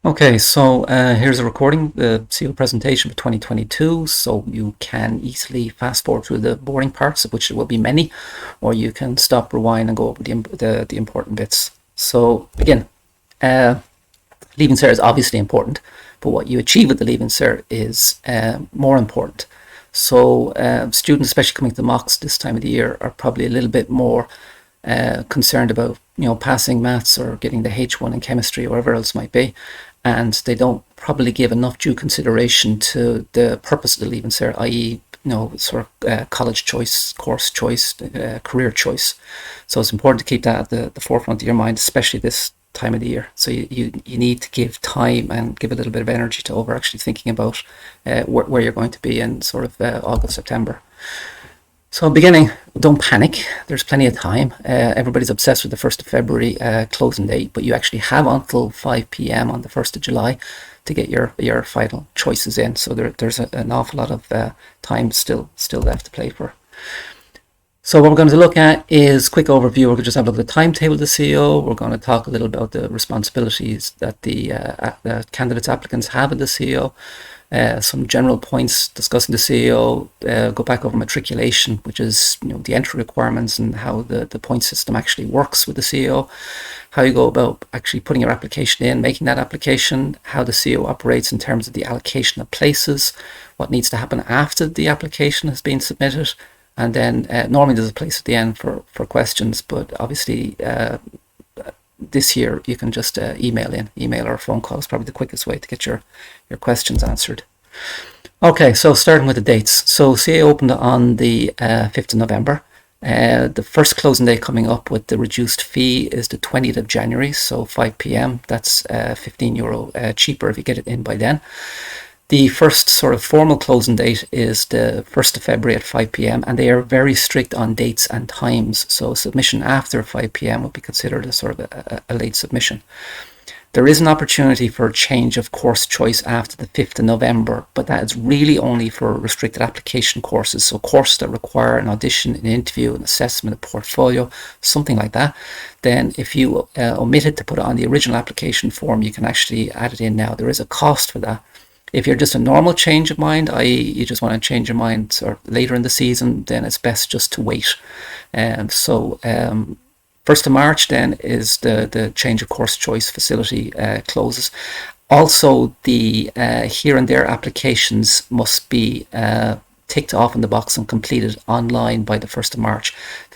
Okay, so here's a recording, the CEO presentation for 2022, so you can easily fast forward through the boring parts, of which there will be many, or you can stop, rewind, and go over the important bits. So again, Leaving Cert is obviously important, but what you achieve with the Leaving Cert is more important. So students, especially coming to the mocks this time of the year, are probably a little bit more concerned about passing maths or getting the H1 in chemistry or whatever else might be, and they don't probably give enough due consideration to the purpose of the Leaving Cert, i.e. sort of college choice, course choice, career choice. So it's important to keep that at the forefront of your mind, especially this time of the year. So you need to give time and give a little bit of energy to over actually thinking about where you're going to be in sort of August, September. So beginning, don't panic. There's plenty of time. Everybody's obsessed with the 1st of February closing date, but you actually have until 5 p.m. on the 1st of July to get your final choices in. So there's an awful lot of time still left to play for. So what we're going to look at is quick overview. We're going to just have a look at the timetable of the CEO. We're going to talk a little about the responsibilities that the candidates, applicants have at the CEO. Some general points discussing the CEO, go back over matriculation, which is the entry requirements and how the point system actually works with the CEO, how you go about actually putting your application in, making that application, how the CEO operates in terms of the allocation of places, what needs to happen after the application has been submitted, and then normally there's a place at the end for questions, but obviously this year you can just email or phone call is probably the quickest way to get your questions answered. Okay, so starting with the dates. So CA opened on the 5th of November. The first closing day coming up with the reduced fee is the 20th of January, so 5 p.m. That's €15 cheaper if you get it in by then. The first sort of formal closing date is the 1st of February at 5 p.m. and they are very strict on dates and times. So submission after 5 p.m. would be considered a sort of a late submission. There is an opportunity for a change of course choice after the 5th of November, but that is really only for restricted application courses. So courses that require an audition, an interview, an assessment, a portfolio, something like that. Then if you omitted to put it on the original application form, you can actually add it in now. There is a cost for that. If you're just a normal change of mind, i.e. you just want to change your mind or later in the season, then it's best just to wait. 1st of March then is the change of course choice facility closes. Also, the here and there applications must be ticked off in the box and completed online by the 1st of March.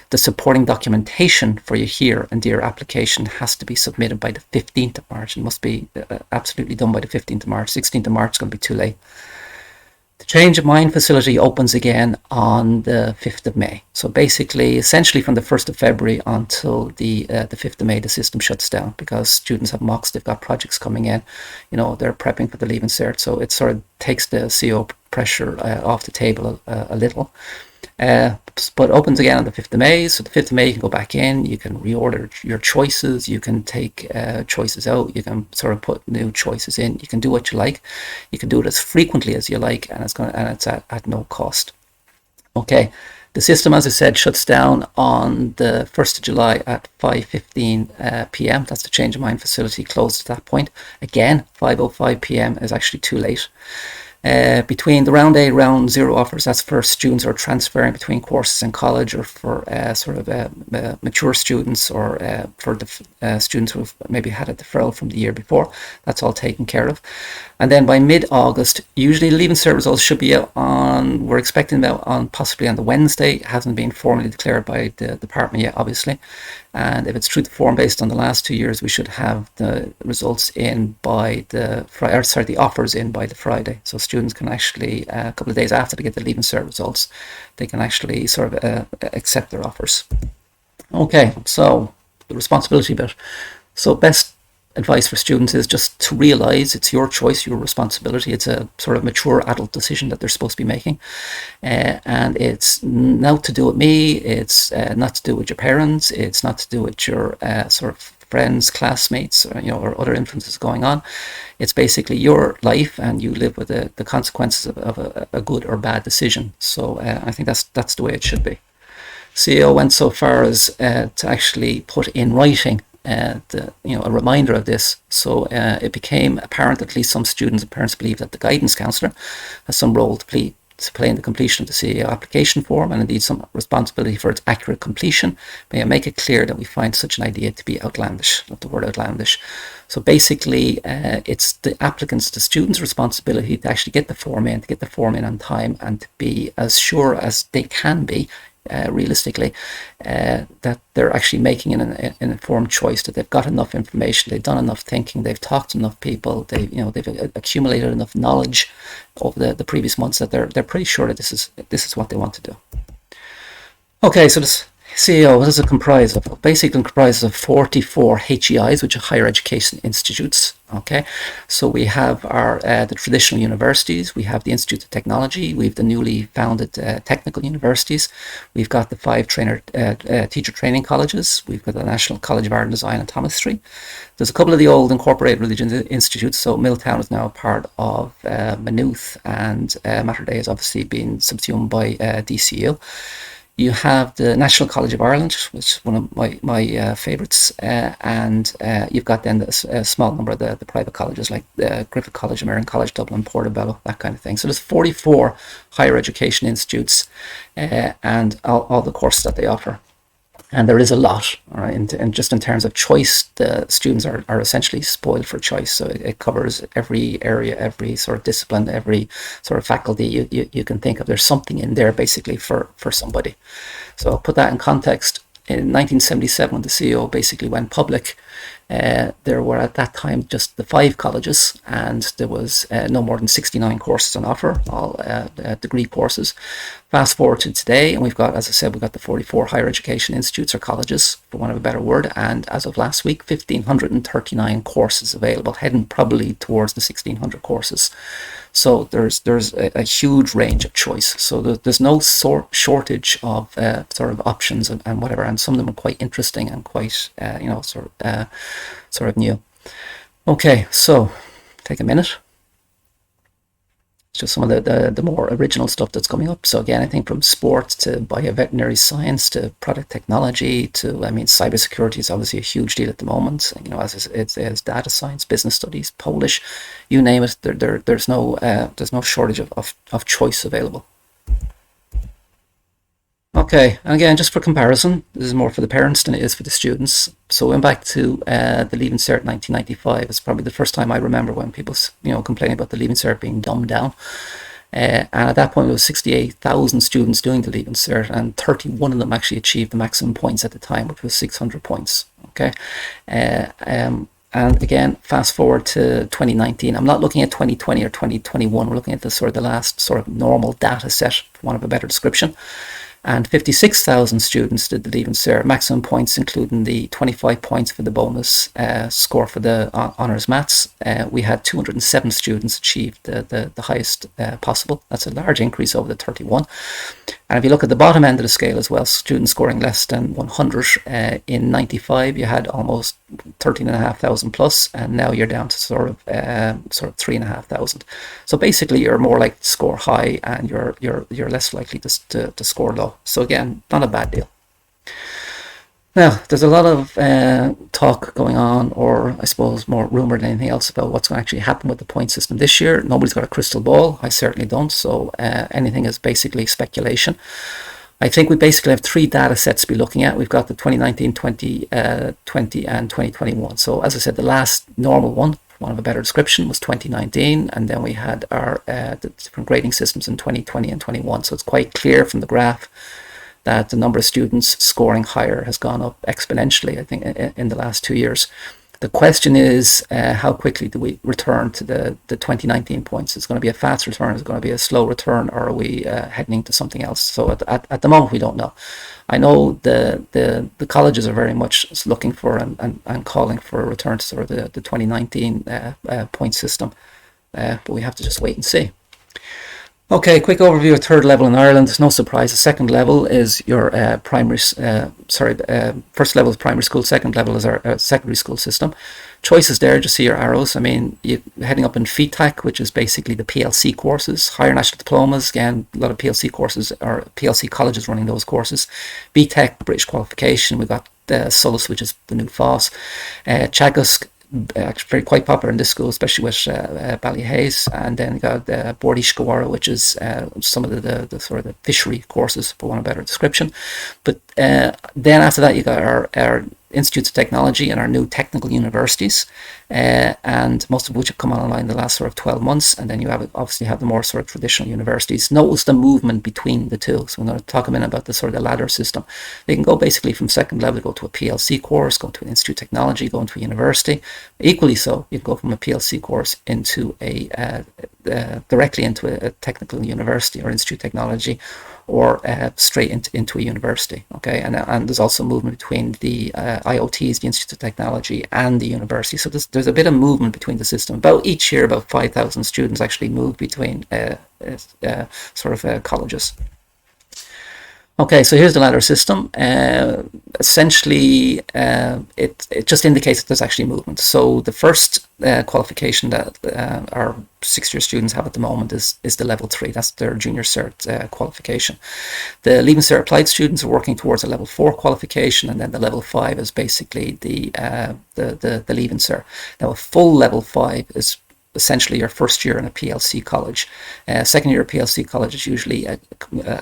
The supporting documentation for your here and there application has to be submitted by the 15th of March. It must be absolutely done by the 15th of March. 16th of March is going to be too late. The change of mind facility opens again on the 5th of May. So basically, essentially from the 1st of February until the 5th of May, the system shuts down because students have mocks, they've got projects coming in, they're prepping for the Leaving Cert. So it sort of takes the CO pressure off the table a little. But opens again on the 5th of May. So the 5th of May, you can go back in, you can reorder your choices, you can take choices out, you can sort of put new choices in, you can do what you like, you can do it as frequently as you like, and it's at no cost. Okay, the system, as I said, shuts down on the 1st of July at 5:15 p.m. That's the change of mind facility closed at that point. Again, 5:05 p.m. is actually too late. Between the round A, round 0 offers, that's for students who are transferring between courses in college, or for mature students, or for the students who have maybe had a deferral from the year before. That's all taken care of. And then by mid-August, usually the Leaving Cert results should be out we're expecting them out possibly on the Wednesday. It hasn't been formally declared by the department yet, obviously. And if it's true to form based on the last 2 years, we should have the results in by the offers in by the Friday. So students can actually, a couple of days after they get the Leaving Cert results, they can actually sort of accept their offers. Okay, so the responsibility bit. So best advice for students is just to realize it's your choice, your responsibility. It's a sort of mature adult decision that they're supposed to be making, and it's not to do with me, it's not to do with your parents, it's not to do with your sort of friends, classmates, or other influences going on. It's basically your life, and you live with the consequences of a good or bad decision. So I think that's the way it should be. CEO went so far as to actually put in writing a reminder of this. So it became apparent, at least some students and parents believe, that the guidance counsellor has some role to play in the completion of the CAO application form, and indeed some responsibility for its accurate completion. May I make it clear that we find such an idea to be outlandish, not the word outlandish. So basically, it's the applicants, the students' responsibility to actually get the form in on time, and to be as sure as they can be, realistically, that they're actually making an informed choice, that they've got enough information, they've done enough thinking, they've talked to enough people, they've accumulated enough knowledge over the previous months that they're pretty sure that this is what they want to do. Okay, so this CAO, what does it comprise of? Basically, it comprises of 44 HEIs, which are higher education institutes. Okay, so we have our the traditional universities, we have the Institute of Technology, we have the newly founded technical universities, we've got the 5 teacher training colleges, we've got the National College of Art and Design and Thomas Street. There's a couple of the old incorporated religions institutes, so Milltown is now part of Maynooth, and Mater Dei has obviously been subsumed by DCU. You have the National College of Ireland, which is one of my favourites, and you've got then a small number of the private colleges, like Griffith College, American College, Dublin, Portobello, that kind of thing. So there's 44 higher education institutes and all the courses that they offer. And there is a lot, all right, and just in terms of choice, the students are essentially spoiled for choice. So it covers every area, every sort of discipline, every sort of faculty you can think of. There's something in there basically for somebody. So I'll put that in context. In 1977, when the CAO basically went public, there were at that time just the 5 colleges, and there was no more than 69 courses on offer, all degree courses. Fast forward to today, and we've got, as I said, we've got the 44 higher education institutes or colleges, for want of a better word, and as of last week, 1,539 courses available, heading probably towards the 1,600 courses. So there's a huge range of choice. So there's no shortage of sort of options and whatever, and some of them are quite interesting and quite sort of new. Okay, so take a minute. It's just some of the more original stuff that's coming up. So again, I think from sports to bioveterinary science to product technology to, cybersecurity is obviously a huge deal at the moment. As it's data science, business studies, Polish, you name it. There's no shortage of choice available. Okay, and again, just for comparison, this is more for the parents than it is for the students. So went back to the Leaving Cert 1995. It's probably the first time I remember when people, complaining about the Leaving Cert being dumbed down. And at that point, there was 68,000 students doing the Leaving Cert, and 31 of them actually achieved the maximum points at the time, which was 600 points. Okay, and again, fast forward to 2019. I'm not looking at 2020 or 2021. We're looking at the last sort of normal data set, for want of a better description. And 56,000 students did the Leaving Cert, maximum points including the 25 points for the bonus score for the honours maths. We had 207 students achieve the highest possible. That's a large increase over the 31. And if you look at the bottom end of the scale as well, students scoring less than 100, in 95 you had almost 13,500 plus, and now you're down to sort of 3,500. So basically you're more likely to score high, and you're less likely to score low. So again, not a bad deal. Now, there's a lot of talk going on, or I suppose more rumour than anything else, about what's going to actually happen with the point system this year. Nobody's got a crystal ball. I certainly don't. So anything is basically speculation. I think we basically have 3 data sets to be looking at. We've got the 2019, 2020 and 2021. So as I said, the last normal one, for want of a better description, was 2019. And then we had our the different grading systems in 2020 and 21. So it's quite clear from the graph that the number of students scoring higher has gone up exponentially, I think, in the last 2 years. The question is, how quickly do we return to the 2019 points? Is it going to be a fast return? Is it going to be a slow return? Or are we heading to something else? So at the moment, we don't know. I know the colleges are very much looking for and calling for a return to sort of the 2019 point system. But we have to just wait and see. Okay, quick overview of third level in Ireland. No surprise, the second level is your first level is primary school, second level is our secondary school system. Choices there, just see your arrows. You're heading up in FETAC, which is basically the PLC courses. Higher National Diplomas, again, a lot of PLC courses, or PLC colleges running those courses. BTEC, British Qualification, we've got Solus, which is the new FOSS. Teagasc, actually quite popular in this school, especially with Ballyhaise, and then you got Bordy Scoara, which is some of the sort of the fishery courses, for want of a better description. But then after that, you got our institutes of technology and our new technical universities, and most of which have come online in the last sort of 12 months. And then you obviously have the more sort of traditional universities. Notice the movement between the two. So we're going to talk a minute about the sort of the ladder system. They can go basically from second level, go to a PLC course, go to an institute of technology, go into a university. Equally so, you can go from a PLC course into directly into a technical university or institute of technology, or straight into a university. Okay, and there's also movement between the IoTs, the Institute of Technology, and the university. So there's a bit of movement between the system. About each year, about 5,000 students actually move between colleges. Okay, so here's the ladder system. Essentially, it just indicates that there's actually movement. So the first qualification that our sixth-year students have at the moment is the level 3. That's their junior cert qualification. The Leaving Cert applied students are working towards a level 4 qualification, and then the level 5 is basically the Leaving Cert. Now, a full level 5 is essentially your first year in a PLC college. Second year of PLC college is usually a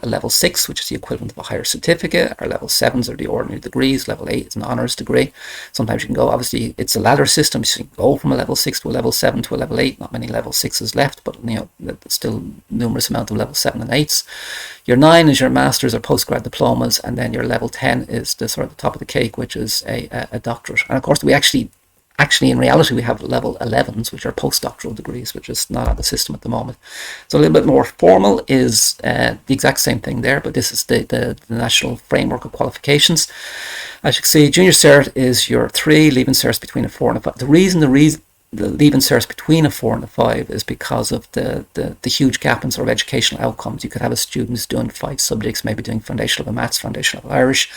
level 6, which is the equivalent of a higher certificate. Our level 7s are the ordinary degrees. Level 8 is an honours degree. Sometimes you can go, obviously it's a ladder system, so you can go from a level 6 to a level 7 to a level 8. Not many level 6s left, but there's still numerous amount of level 7 and 8s. Your 9 is your masters or postgrad diplomas, and then your level 10 is the sort of the top of the cake, which is a doctorate. And of course, Actually, in reality, we have level 11s, which are postdoctoral degrees, which is not on the system at the moment. So a little bit more formal is the exact same thing there, but this is the national framework of qualifications. As you can see, junior cert is your 3, leaving certs between a 4 and a 5. The reason the leaving certs between a 4 and a 5 is because of the huge gap in sort of educational outcomes. You could have a student doing 5 subjects, maybe doing foundational of maths, foundational of Irish,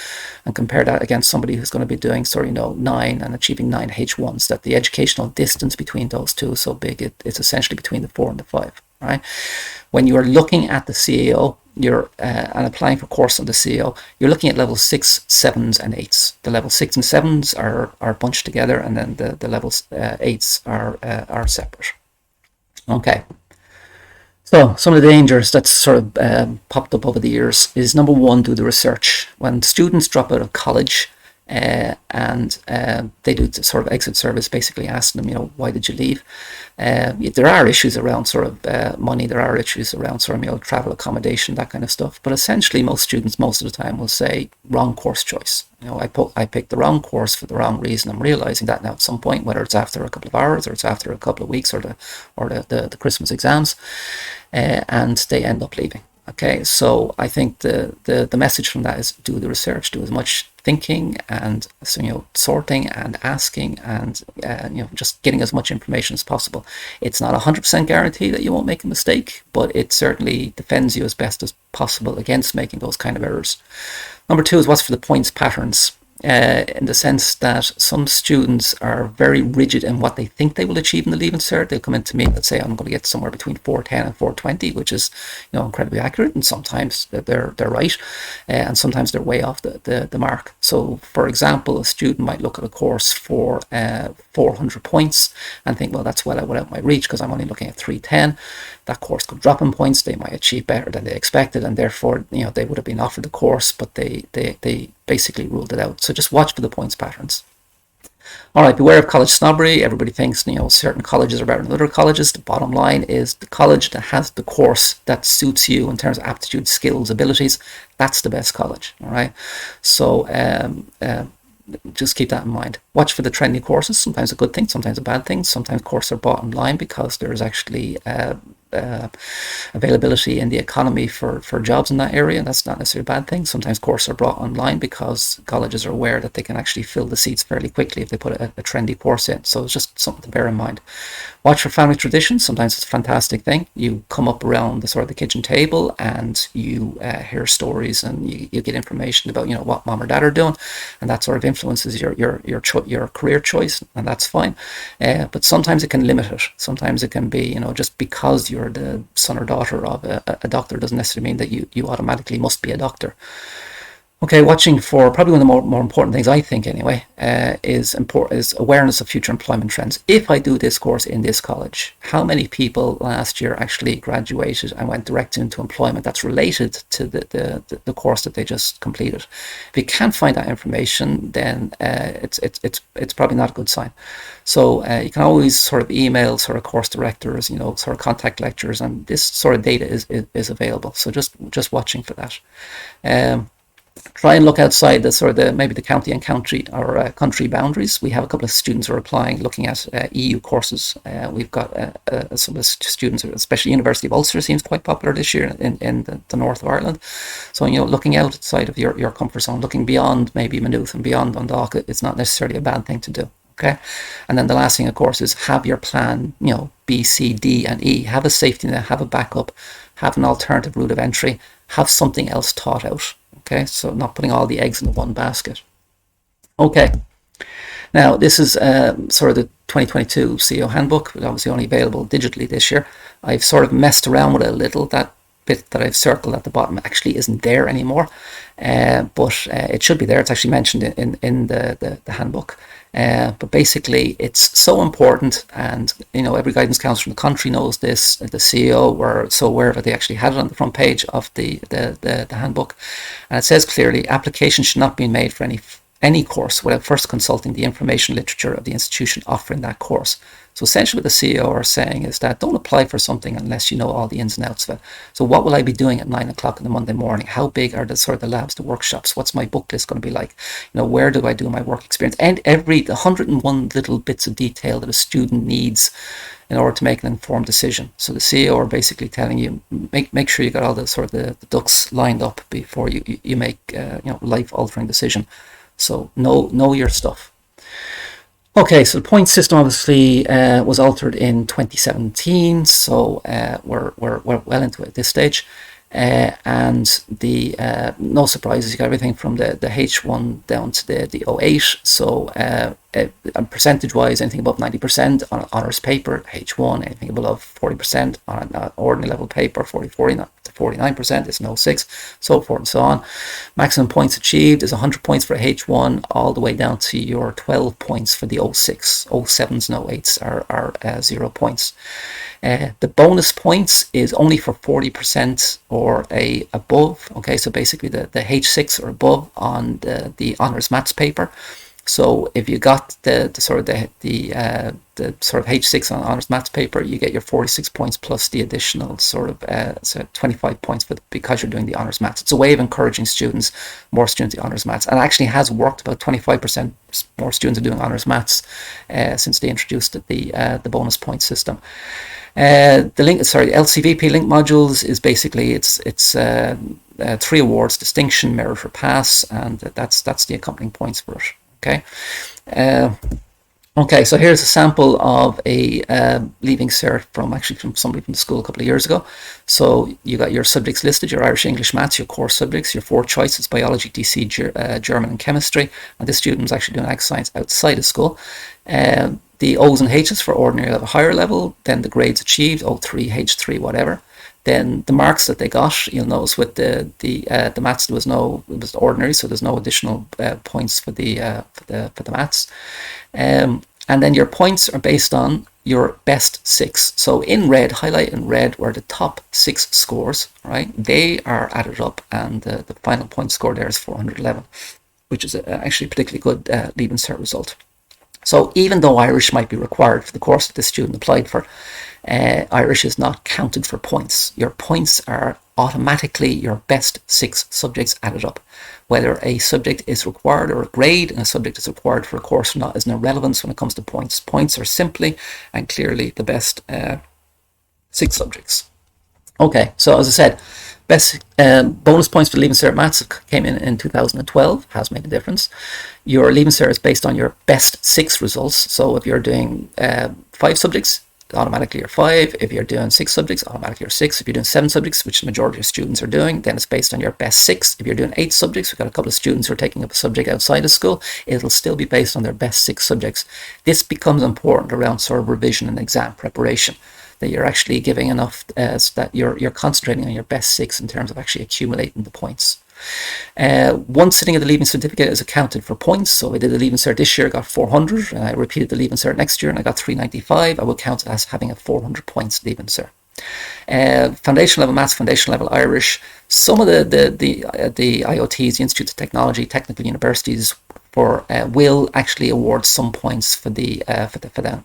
and compare that against somebody who's going to be doing 9 and achieving 9 H1s. That the educational distance between those two is so big, it's essentially between the 4 and the 5. Right? When you are looking at the CAO, and applying for course on the CAO, you're looking at level 6, 7s, and 8s. The level 6 and 7s are bunched together, and then the level 8s are separate. Okay. So some of the dangers that's sort of popped up over the years is, number 1, do the research. When students drop out of college, and they do the sort of exit service, basically asking them, why did you leave? There are issues around sort of money. There are issues around sort of travel, accommodation, that kind of stuff. But essentially, most students most of the time will say wrong course choice. I picked the wrong course for the wrong reason. I'm realizing that now at some point, whether it's after a couple of hours or it's after a couple of weeks or the Christmas exams, and they end up leaving. Okay, so I think the message from that is do the research, do as much thinking and sorting and asking and just getting as much information as possible. It's not 100% guarantee that you won't make a mistake, but it certainly defends you as best as possible against making those kind of errors. Number 2 is watch for the points patterns. In the sense that some students are very rigid in what they think they will achieve in the Leaving Cert. They'll come into me and say, I'm going to get somewhere between 410 and 420, which is incredibly accurate, and sometimes they're right, and sometimes they're way off the mark. So, for example, a student might look at a course for 400 points and think, well, that's well out my reach because I'm only looking at 310. That course could drop in points. They might achieve better than they expected, and therefore, they would have been offered the course, but they basically ruled it out. So just watch for the points patterns. All right, beware of college snobbery. Everybody thinks, certain colleges are better than other colleges. The bottom line is the college that has the course that suits you in terms of aptitude, skills, abilities, that's the best college. All right. So just keep that in mind. Watch for the trendy courses. Sometimes a good thing, sometimes a bad thing. Sometimes courses are bought online because there's actually availability in the economy for jobs in that area. That's not necessarily a bad thing. Sometimes courses are brought online because colleges are aware that they can actually fill the seats fairly quickly if they put a trendy course in. So it's just something to bear in mind. Watch for family traditions. Sometimes it's a fantastic thing. You come up around the sort of the kitchen table and you hear stories and you get information about what mom or dad are doing, and that sort of influences your career choice, and that's fine. But sometimes it can limit it. Sometimes it can be just because you're the son or daughter of a doctor doesn't necessarily mean that you automatically must be a doctor. Okay, watching for probably one of the more important things, I think anyway, is awareness of future employment trends. If I do this course in this college, how many people last year actually graduated and went direct into employment that's related to the course that they just completed? If you can't find that information, then it's probably not a good sign. So you can always sort of email sort of course directors, sort of contact lecturers, and this sort of data is available. So just watching for that. Try and look outside the sort of maybe the county and country boundaries. We have a couple of students who are applying, looking at EU courses. We've got some of the students, especially University of Ulster seems quite popular this year in the north of Ireland. So looking outside of your comfort zone, looking beyond maybe Maynooth and beyond Dundalk, it's not necessarily a bad thing to do. Okay, and then the last thing, of course, is have your plan. B, C, D, and E. Have a safety net, have a backup, have an alternative route of entry, have something else taught out. Okay, so not putting all the eggs in the one basket. Okay, now this is sort of the 2022 CEO Handbook, but obviously only available digitally this year. I've sort of messed around with it a little. That bit that I've circled at the bottom actually isn't there anymore, but it should be there. It's actually mentioned in the handbook. But basically, it's so important, and every guidance counsellor in the country knows this. The CEO were so aware of it; they actually had it on the front page of the handbook, and it says clearly: applications should not be made for any course without first consulting the information literature of the institution offering that course. So essentially what the CEO are saying is that don't apply for something unless you know all the ins and outs of it. So what will I be doing at 9 o'clock on the Monday morning? How big are the sort of the labs, the workshops? What's my book list going to be like? Where do I do my work experience? And the 101 little bits of detail that a student needs in order to make an informed decision. So the CEO are basically telling you, make sure you got all the sort of the ducks lined up before you make life-altering decision. So know your stuff. Okay, so the point system obviously was altered in 2017, so we're well into it at this stage. And the no surprises, you got everything from the H1 down to the 08. So percentage wise, anything above 90% on an honours paper, H1, anything above 40% on an ordinary level paper, 40 to 49% is an 06, so forth and so on. Maximum points achieved is 100 points for H1 all the way down to your 12 points for the 06. 07s and 08s are 0 points. The bonus points is only for 40% or above. Okay, so basically the H6 or above on the honours maths paper. So if you got the sort of H6 on honours maths paper, you get your 46 points plus the additional sort of 25 points because you're doing the honours maths. It's a way of encouraging more students the honours maths, and actually has worked. About 25% more students are doing honours maths since they introduced the bonus point system. The LCVP link modules is basically it's 3 awards: distinction, merit, or pass, and that's the accompanying points for it. Okay. Okay, so here's a sample of a leaving cert from somebody from the school a couple of years ago. So you got your subjects listed: your Irish, English, Maths, your core subjects, your 4 choices: biology, DC, German, and chemistry. And this student was actually doing ag science outside of school. The O's and H's for ordinary level, higher level, then the grades achieved, O3, H3, whatever. Then the marks that they got, you'll notice with the maths, it was ordinary, so there's no additional points for the maths. And then your points are based on your best 6. So in red, highlight in red, were the top 6 scores, right? They are added up, and the final point score there is 411, which is actually a particularly good leaving cert result. So even though Irish might be required for the course that the student applied for, Irish is not counted for points. Your points are automatically your best 6 subjects added up. Whether a subject is required or a grade and a subject is required for a course or not is no relevance when it comes to points. Points are simply and clearly the best 6 subjects. Okay, so as I said, best bonus points for Leaving Cert Maths came in 2012, has made a difference. Your Leaving Cert is based on your best 6 results. So if you're doing 5 subjects, automatically you're 5. If you're doing 6 subjects, automatically you're 6. If you're doing 7 subjects, which the majority of students are doing, then it's based on your best 6. If you're doing 8 subjects, we've got a couple of students who are taking up a subject outside of school, it'll still be based on their best 6 subjects. This becomes important around sort of revision and exam preparation, that you're actually giving enough so that you're concentrating on your best 6 in terms of actually accumulating the points. One sitting of the Leaving Certificate is accounted for points. So if I did the Leaving Cert this year, I got 400, and I repeated the Leaving Cert next year and I got 395, I will count it as having a 400 points Leaving Cert. Foundation level maths, foundation level Irish. Some of the IOTs, the Institute of Technology, technical universities, will actually award some points for the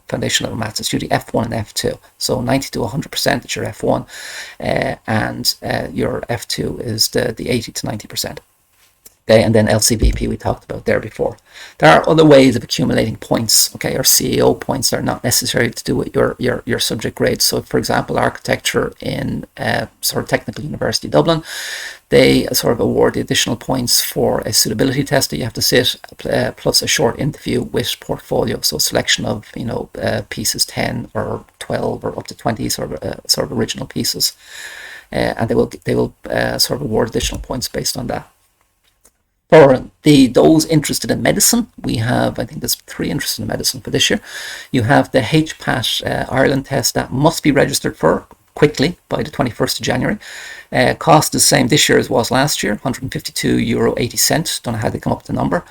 foundation level maths. It's usually F1 and F2. So 90 to 100% is your F1, and your F2 is the 80 to 90%. Okay, and then LCVP we talked about there before. There are other ways of accumulating points. Okay, or CAO points are not necessary to do with your subject grade. So, for example, architecture in sort of Technical University Dublin, they sort of award the additional points for a suitability test that you have to sit, plus a short interview with portfolio. So, selection of pieces 10 or 12 or up to 20 sort of original pieces, and they will sort of award additional points based on that. For those interested in medicine, we have, I think there's 3 interested in medicine for this year. You have the HPAT Ireland test that must be registered for quickly by the 21st of January. Cost is the same this year as was last year, €152.80. Don't know how they come up with the number.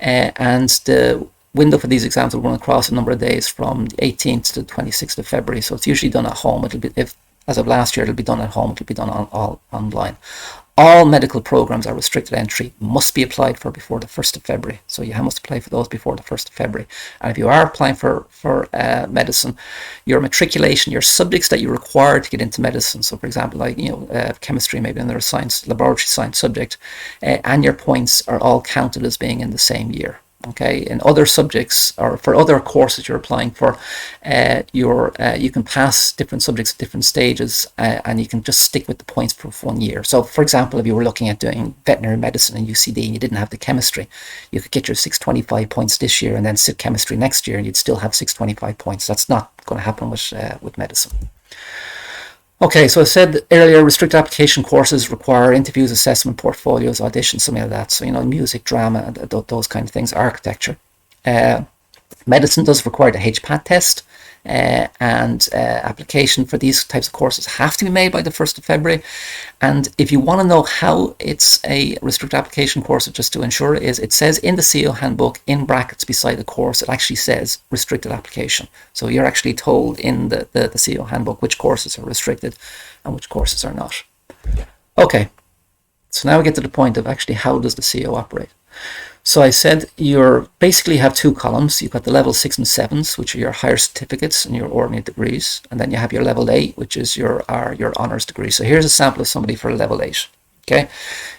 And the window for these exams will run across a number of days from the 18th to the 26th of February. So it's usually done at home. It'll be, as of last year, it'll be done at home. It'll be done all online. All medical programs are restricted entry, must be applied for before the 1st of February. So you must apply for those before the 1st of February. And if you are applying for medicine, your matriculation, your subjects that you require to get into medicine, so for example, like chemistry, maybe another science, laboratory science subject, and your points are all counted as being in the same year. Okay, in other subjects or for other courses you're applying for, you can pass different subjects at different stages, and you can just stick with the points for 1 year. So, for example, if you were looking at doing veterinary medicine in UCD and you didn't have the chemistry, you could get your 625 points this year and then sit chemistry next year, and you'd still have 625 points. That's not going to happen with medicine. Okay, so I said earlier, restricted application courses require interviews, assessment, portfolios, auditions, something like that. So, music, drama, those kind of things, architecture. Medicine does require the HPAT test, and application for these types of courses have to be made by the 1st of February. And if you want to know how it's a restricted application course, just to ensure it says in the CEO Handbook, in brackets beside the course, it actually says restricted application. So you're actually told in the CEO Handbook which courses are restricted and which courses are not. Okay, so now we get to the point of actually how does the CEO operate. So I said you basically have 2 columns. You've got the level 6 and 7s, which are your higher certificates and your ordinary degrees. And then you have your level 8, which is your honours degree. So here's a sample of somebody for level 8. Okay,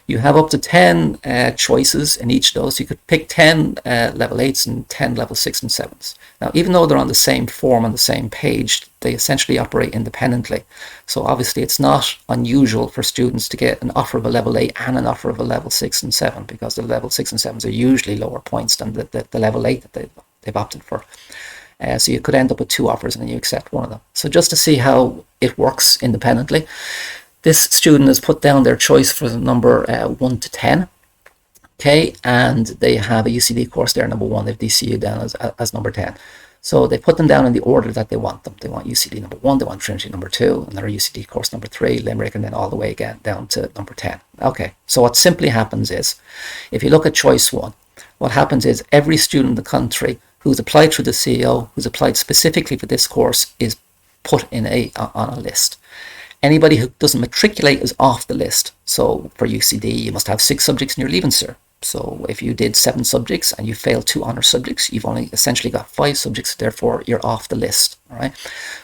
you have up to 10 choices in each of those. So you could pick 10 level 8s and 10 level 6 and 7s. Now, even though they're on the same form, on the same page, they essentially operate independently. So obviously it's not unusual for students to get an offer of a level 8 and an offer of a level 6 and 7, because the level 6 and 7s are usually lower points than the level 8 that they've opted for. So you could end up with 2 offers and then you accept one of them. So just to see how it works independently, this student has put down their choice for the number 1 to 10. Okay, and they have a UCD course there, number 1. They've DCU down as number 10. So they put them down in the order that they want them. They want UCD number 1, they want Trinity number 2, and their UCD course number 3, Limerick, and then all the way again down to number 10. Okay, so what simply happens is, if you look at choice 1, what happens is every student in the country who's applied through the CEO, who's applied specifically for this course, is put on a list. Anybody who doesn't matriculate is off the list. So for UCD, you must have 6 subjects in your Leaving Cert. So if you did 7 subjects and you failed 2 honour subjects, you've only essentially got 5 subjects, therefore you're off the list. All right.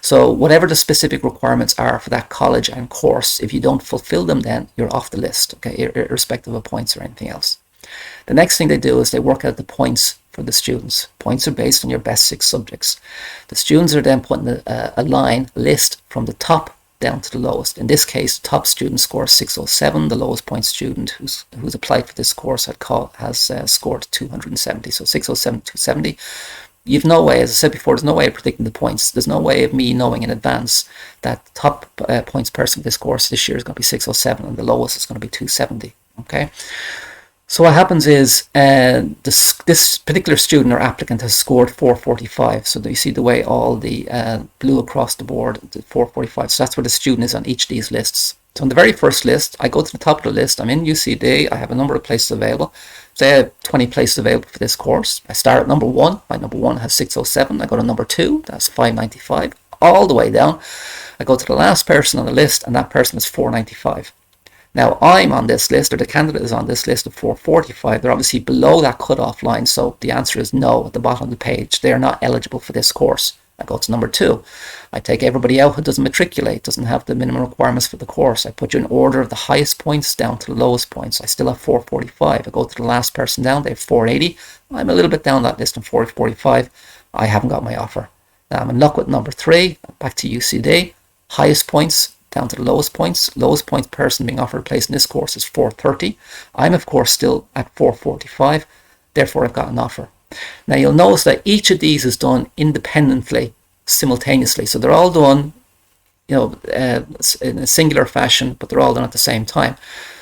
So whatever the specific requirements are for that college and course, if you don't fulfill them, then you're off the list, okay, irrespective of points or anything else. The next thing they do is they work out the points for the students. Points are based on your best 6 subjects. The students are then put in a list from the top down to the lowest. In this case, top student scores 607. The lowest point student who's applied for this course has scored 270. So 607, 270. You've no way, as I said before, there's no way of predicting the points. There's no way of me knowing in advance that the top points person for this course this year is going to be 607 and the lowest is going to be 270. Okay. So what happens is this particular student or applicant has scored 445. So you see the way all the blue across the board, the 445. So that's where the student is on each of these lists. So on the very first list, I go to the top of the list. I'm in UCD. I have a number of places available. Say I have 20 places available for this course. I start at number 1. My number 1 has 607. I go to number 2. That's 595. All the way down. I go to the last person on the list, and that person is 495. Now, I'm on this list, or the candidate is on this list of 445. They're obviously below that cutoff line, so the answer is no at the bottom of the page. They are not eligible for this course. I go to number 2. I take everybody out who doesn't matriculate, doesn't have the minimum requirements for the course. I put you in order of the highest points down to the lowest points. I still have 445. I go to the last person down. They have 480. I'm a little bit down that list on 445. I haven't got my offer. Now I'm in luck with number 3. Back to UCD. Highest points down to the lowest points. Lowest point person being offered a place in this course is 430. I'm, of course, still at 445. Therefore, I've got an offer. Now you'll notice that each of these is done independently, simultaneously. So they're all done, in a singular fashion, but they're all done at the same time.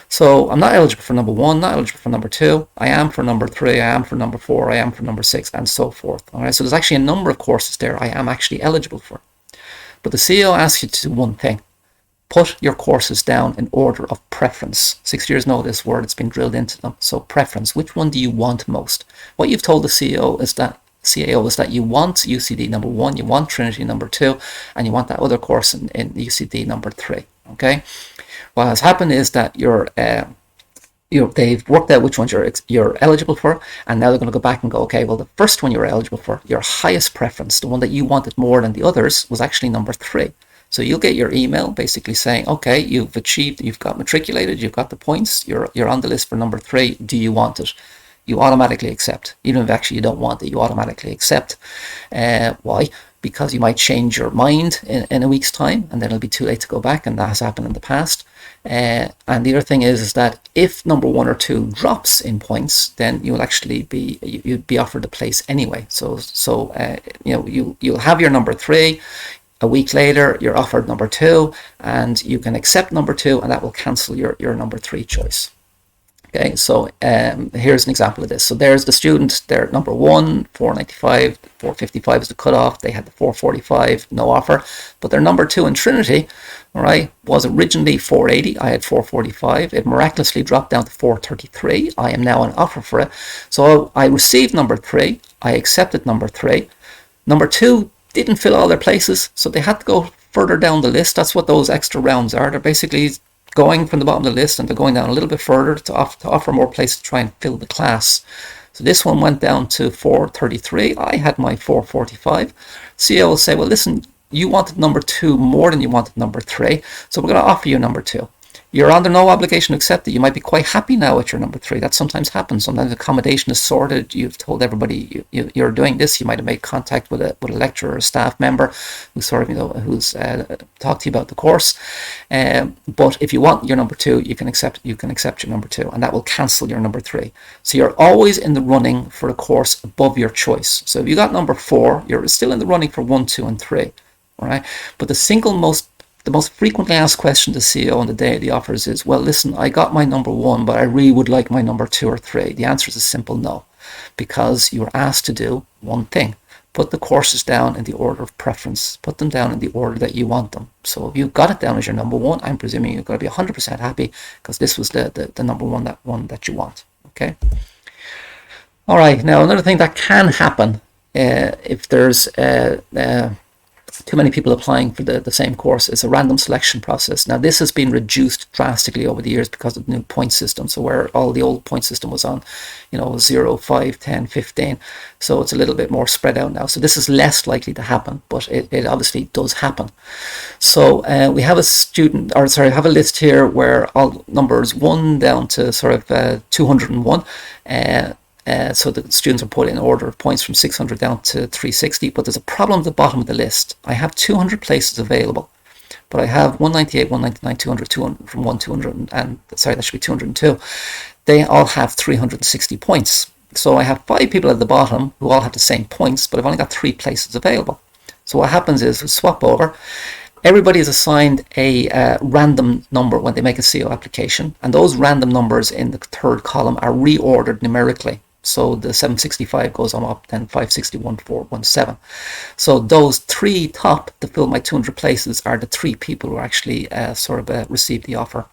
So I'm not eligible for number 1, not eligible for number 2. I am for number 3, I am for number 4, I am for number 6, and so forth. All right. So there's actually a number of courses there I am actually eligible for. But the CEO asks you to do one thing. Put your courses down in order of preference. 6 years know this word, it's been drilled into them. So preference, which one do you want most? What you've told the CAO is that you want UCD number 1, you want Trinity number 2, and you want that other course in UCD number 3. Okay? What has happened is that they've worked out which ones you're eligible for, and now they're going to go back and go, okay, well, the first one you were eligible for, your highest preference, the one that you wanted more than the others, was actually number 3. So you'll get your email basically saying, okay, you've achieved, you've got matriculated, you've got the points, you're on the list for number 3. Do you want it? You automatically accept. Even if actually you don't want it, you automatically accept. Why? Because you might change your mind in a week's time, and then it'll be too late to go back, and that has happened in the past. And the other thing is that if number 1 or 2 drops in points, then you'll actually you'd be offered a place anyway. So you'll have your number 3. A week later, you're offered number 2, and you can accept number 2, and that will cancel your number 3 choice. Okay, so here's an example of this. So there's the student, they're number 1, 495, 455 is the cutoff. They had the 445, no offer. But their number 2 in Trinity, all right, was originally 480. I had 445. It miraculously dropped down to 433. I am now an offer for it. So I received number 3. I accepted number 3. Number 2 didn't fill all their places, so they had to go further down the list. That's what those extra rounds are. They're basically going from the bottom of the list, and they're going down a little bit further to offer more places to try and fill the class. So this one went down to 433. I had my 445. CEO will say, well, listen, you wanted number 2 more than you wanted number 3, so we're going to offer you number 2. You're under no obligation to accept it. You might be quite happy now at your number 3. That sometimes happens. Sometimes accommodation is sorted. You've told everybody you're doing this. You might have made contact with a lecturer or a staff member who's talked to you about the course. But if you want your number 2, you can accept your number 2, and that will cancel your number 3. So you're always in the running for a course above your choice. So if you got number 4, you're still in the running for 1, 2, and 3. All right. But the most frequently asked question to CEO on the day of the offers is, well, listen, I got my number 1, but I really would like my number 2 or 3. The answer is a simple no, because you were asked to do one thing. Put the courses down in the order of preference. Put them down in the order that you want them. So if you got it down as your number 1, I'm presuming you're going to be 100% happy, because this was the number 1 that you want. Okay. All right. Now, another thing that can happen if there's too many people applying for the same course is a random selection process. Now, this has been reduced drastically over the years because of the new point system. So where all the old point system was on, 0, 5, 10, 15. So it's a little bit more spread out now. So this is less likely to happen, but it obviously does happen. So we have a list here where all numbers 1 down to sort of 201. So the students are put in order of points from 600 down to 360, but there's a problem at the bottom of the list. I have 200 places available, but I have 198, 199, 200 from 200, and sorry, that should be 202. They all have 360 points. So I have 5 people at the bottom who all have the same points, but I've only got 3 places available. So what happens is we swap over. Everybody is assigned a random number when they make a CO application, and those random numbers in the third column are reordered numerically. So the 765 goes on up, then 561, 417. So those three top to fill my 200 places are the three people who actually received the offer.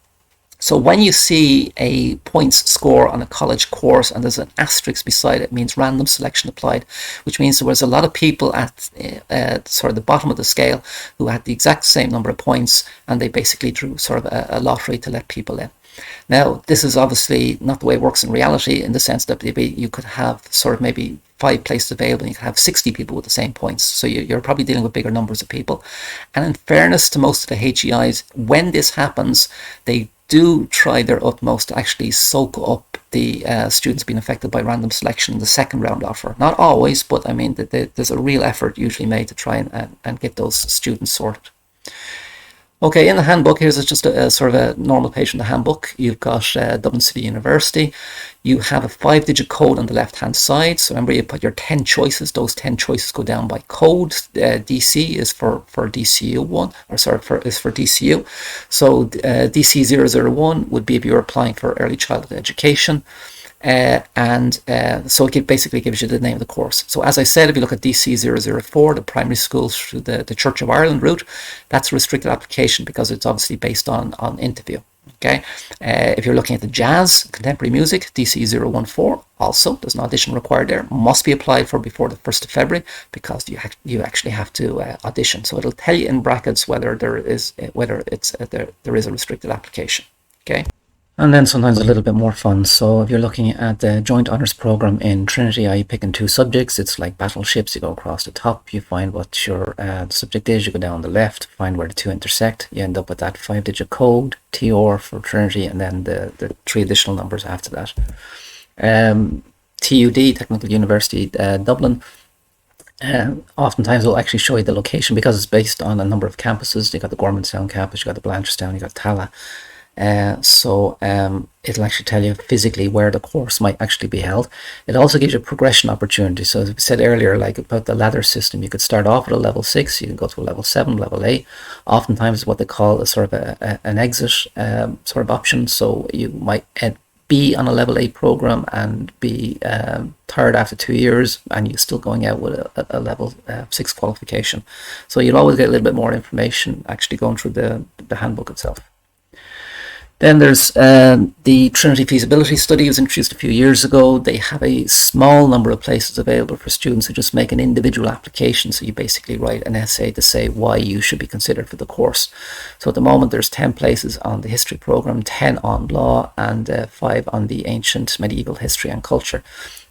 So when you see a points score on a college course and there's an asterisk beside it, means random selection applied, which means there was a lot of people at the bottom of the scale who had the exact same number of points, and they basically drew a lottery to let people in. Now, this is obviously not the way it works in reality, in the sense that maybe you could have maybe 5 places available and you could have 60 people with the same points. So you're probably dealing with bigger numbers of people. And in fairness to most of the HEIs, when this happens, they do try their utmost to actually soak up the students being affected by random selection in the second round offer. Not always, but I mean, there's a real effort usually made to try and get those students sorted. Okay, in the handbook, here's just a normal page in the handbook. You've got Dublin City University. You have a 5-digit code on the left-hand side. So remember, you put your 10 choices. Those 10 choices go down by code. DC is for DCU1, is for DCU. So DC001 would be if you're applying for early childhood education. So it basically gives you the name of the course. So as I said, if you look at DC004, the primary schools through the Church of Ireland route, that's a restricted application because it's obviously based on interview. Okay, if you're looking at the jazz, contemporary music, DC014, also there's no audition required there. Must be applied for before the 1st of February because you actually have to audition. So it'll tell you in brackets whether there is a restricted application. Okay. And then sometimes a little bit more fun. So if you're looking at the joint honours program in Trinity, you picking 2 subjects. It's like battleships. You go across the top, you find what your subject is, you go down the left, find where the 2 intersect. You end up with that 5-digit code, TR for Trinity, and then the 3 additional numbers after that. TUD, Technical University Dublin. Oftentimes it'll actually show you the location because it's based on a number of campuses. You got the Gormanstown campus, you got the Blanchardstown, you got Tala. It'll actually tell you physically where the course might actually be held. It also gives you a progression opportunity. So as we said earlier, like about the ladder system, you could start off at a level 6, you can go to a level 7, level 8. Oftentimes what they call an exit option. So you might be on a level 8 program and be tired after 2 years, and you're still going out with a level 6 qualification. So you'll always get a little bit more information actually going through the handbook itself. Then there's the Trinity Feasibility Study. Was introduced a few years ago. They have a small number of places available for students who just make an individual application. So you basically write an essay to say why you should be considered for the course. So at the moment there's 10 places on the history program, 10 on law, and 5 on the ancient medieval history and culture.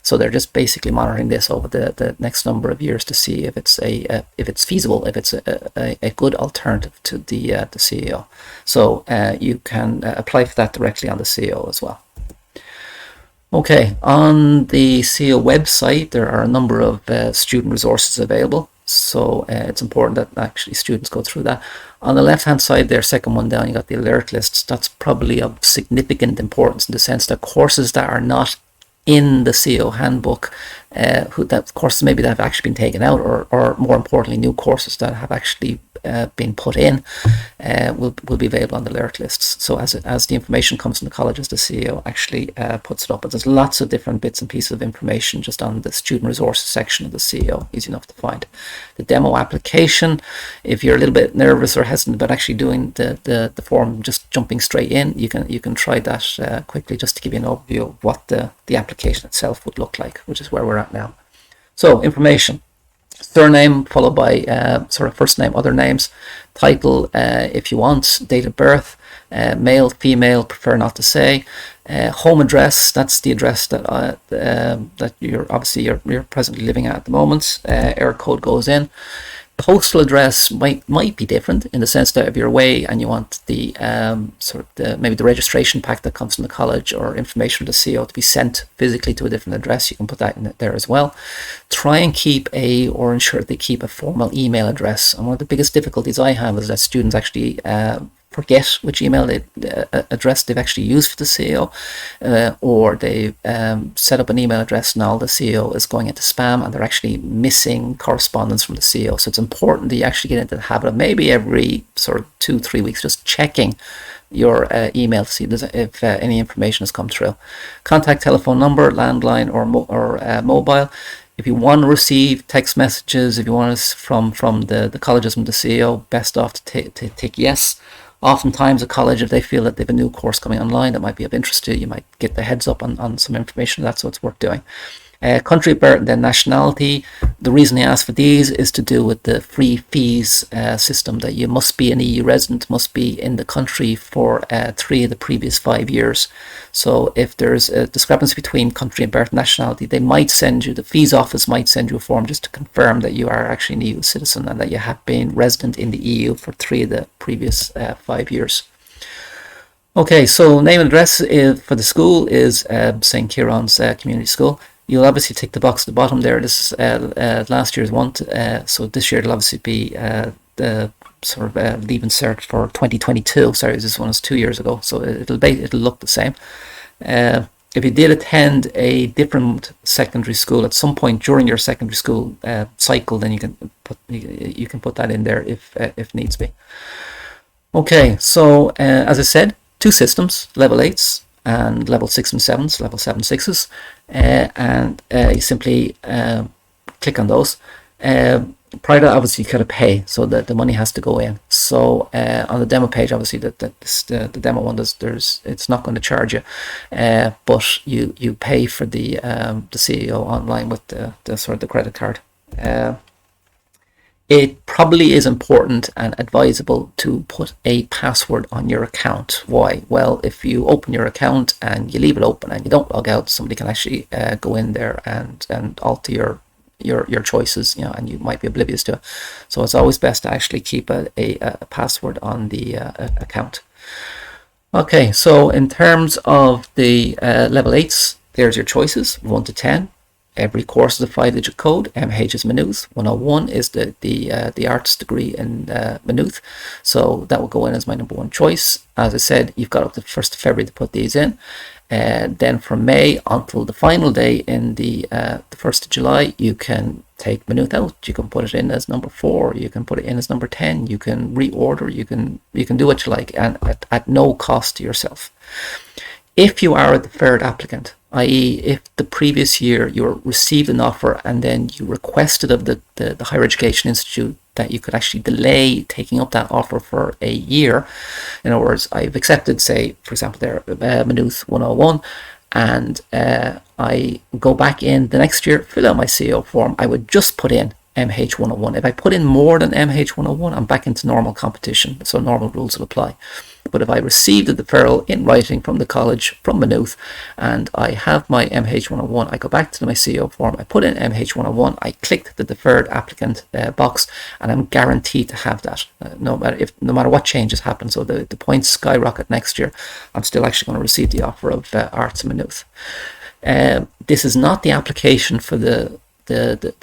So they're just basically monitoring this over the next number of years to see if it's feasible, if it's a good alternative to the CAO. So you can apply for that directly on the CAO as well. Okay, on the CAO website there are a number of student resources available. So it's important that actually students go through that. On the left hand side there, second one down, you got the alert lists. That's probably of significant importance in the sense that courses that are not in the CEO handbook, courses maybe that have actually been taken out, or more importantly, new courses that have actually been put in, will be available on the alert lists. So as the information comes from the colleges, the CEO actually puts it up. But there's lots of different bits and pieces of information just on the student resources section of the CEO, easy enough to find. The demo application, if you're a little bit nervous or hesitant about actually doing the form, just jumping straight in, you can try that quickly, just to give you an overview of what the application itself would look like, which is where we're at now. So information: surname followed by first name, other names, title if you want, date of birth, male, female, prefer not to say, home address, that's the address that you're presently living at the moment. Error code goes in. Postal address might be different in the sense that if you're away and you want the maybe the registration pack that comes from the college or information from the CEO to be sent physically to a different address, you can put that in there as well. Try and ensure they keep a formal email address. And one of the biggest difficulties I have is that students actually forget which email address they've actually used for the CAO, or they set up an email address and all the CAO is going into spam and they're actually missing correspondence from the CAO. So it's important that you actually get into the habit of maybe every sort of 2-3 weeks just checking your email to see if any information has come through. Contact telephone number, landline or mobile. If you want to receive text messages, if you want to from the colleges and the CAO, best off to tick yes. Oftentimes a college, if they feel that they have a new course coming online that might be of interest to you, you might get the heads up on some information. That's what's worth doing. Country of birth and then nationality. The reason they ask for these is to do with the free fees system, that you must be an EU resident, must be in the country for 3 of the previous 5 years. So if there's a discrepancy between country of birth and nationality, they might send you, the fees office might send you a form just to confirm that you are actually an EU citizen and that you have been resident in the EU for 3 of the previous 5 years. Okay, so name and address for the school is St. Ciarán's Community School. You'll obviously tick the box at the bottom there. This is last year's one, so this year it'll obviously be the sort of leaving cert for 2022. Sorry, this one is 2 years ago, so it'll look the same. If you did attend a different secondary school at some point during your secondary school cycle, then you can put that in there if needs be. Okay, so as I said, 2 systems, level 8s and level 6 and 7s, level 7 6s, and you simply click on those. Prior to that, obviously you gotta pay, so that the money has to go in. So on the demo page, obviously the demo one, it's not going to charge you, but you pay for the CAO online with the sort of the credit card. It probably is important and advisable to put a password on your account. Why? Well, if you open your account and you leave it open and you don't log out, somebody can actually go in there and alter your choices, and you might be oblivious to it. So it's always best to actually keep a password on the account. Okay, so in terms of the level 8s, there's your choices, 1 to 10. Every course is a 5-digit code. MH is Maynooth. 101 is the arts degree in Maynooth. So that will go in as my number 1 choice. As I said, you've got up to the 1st of February to put these in. Then from May until the final day in the 1st of July, you can take Maynooth out. You can put it in as number 4. You can put it in as number 10. You can reorder. You can do what you like, and at no cost to yourself. If you are a deferred applicant, i.e. if the previous year you received an offer and then you requested of the higher education institute that you could actually delay taking up that offer for a year. In other words, I've accepted, say, for example, there, Maynooth 101, and I go back in the next year, fill out my CAO form, I would just put in MH 101. If I put in more than MH 101, I'm back into normal competition, so normal rules will apply. But if I received a deferral in writing from the college, from Maynooth, and I have my MH 101, I go back to my CAO form, I put in MH 101, I click the deferred applicant box, and I'm guaranteed to have that, no matter what changes happen. So the points skyrocket next year, I'm still actually going to receive the offer of arts in Maynooth. This is not the application for the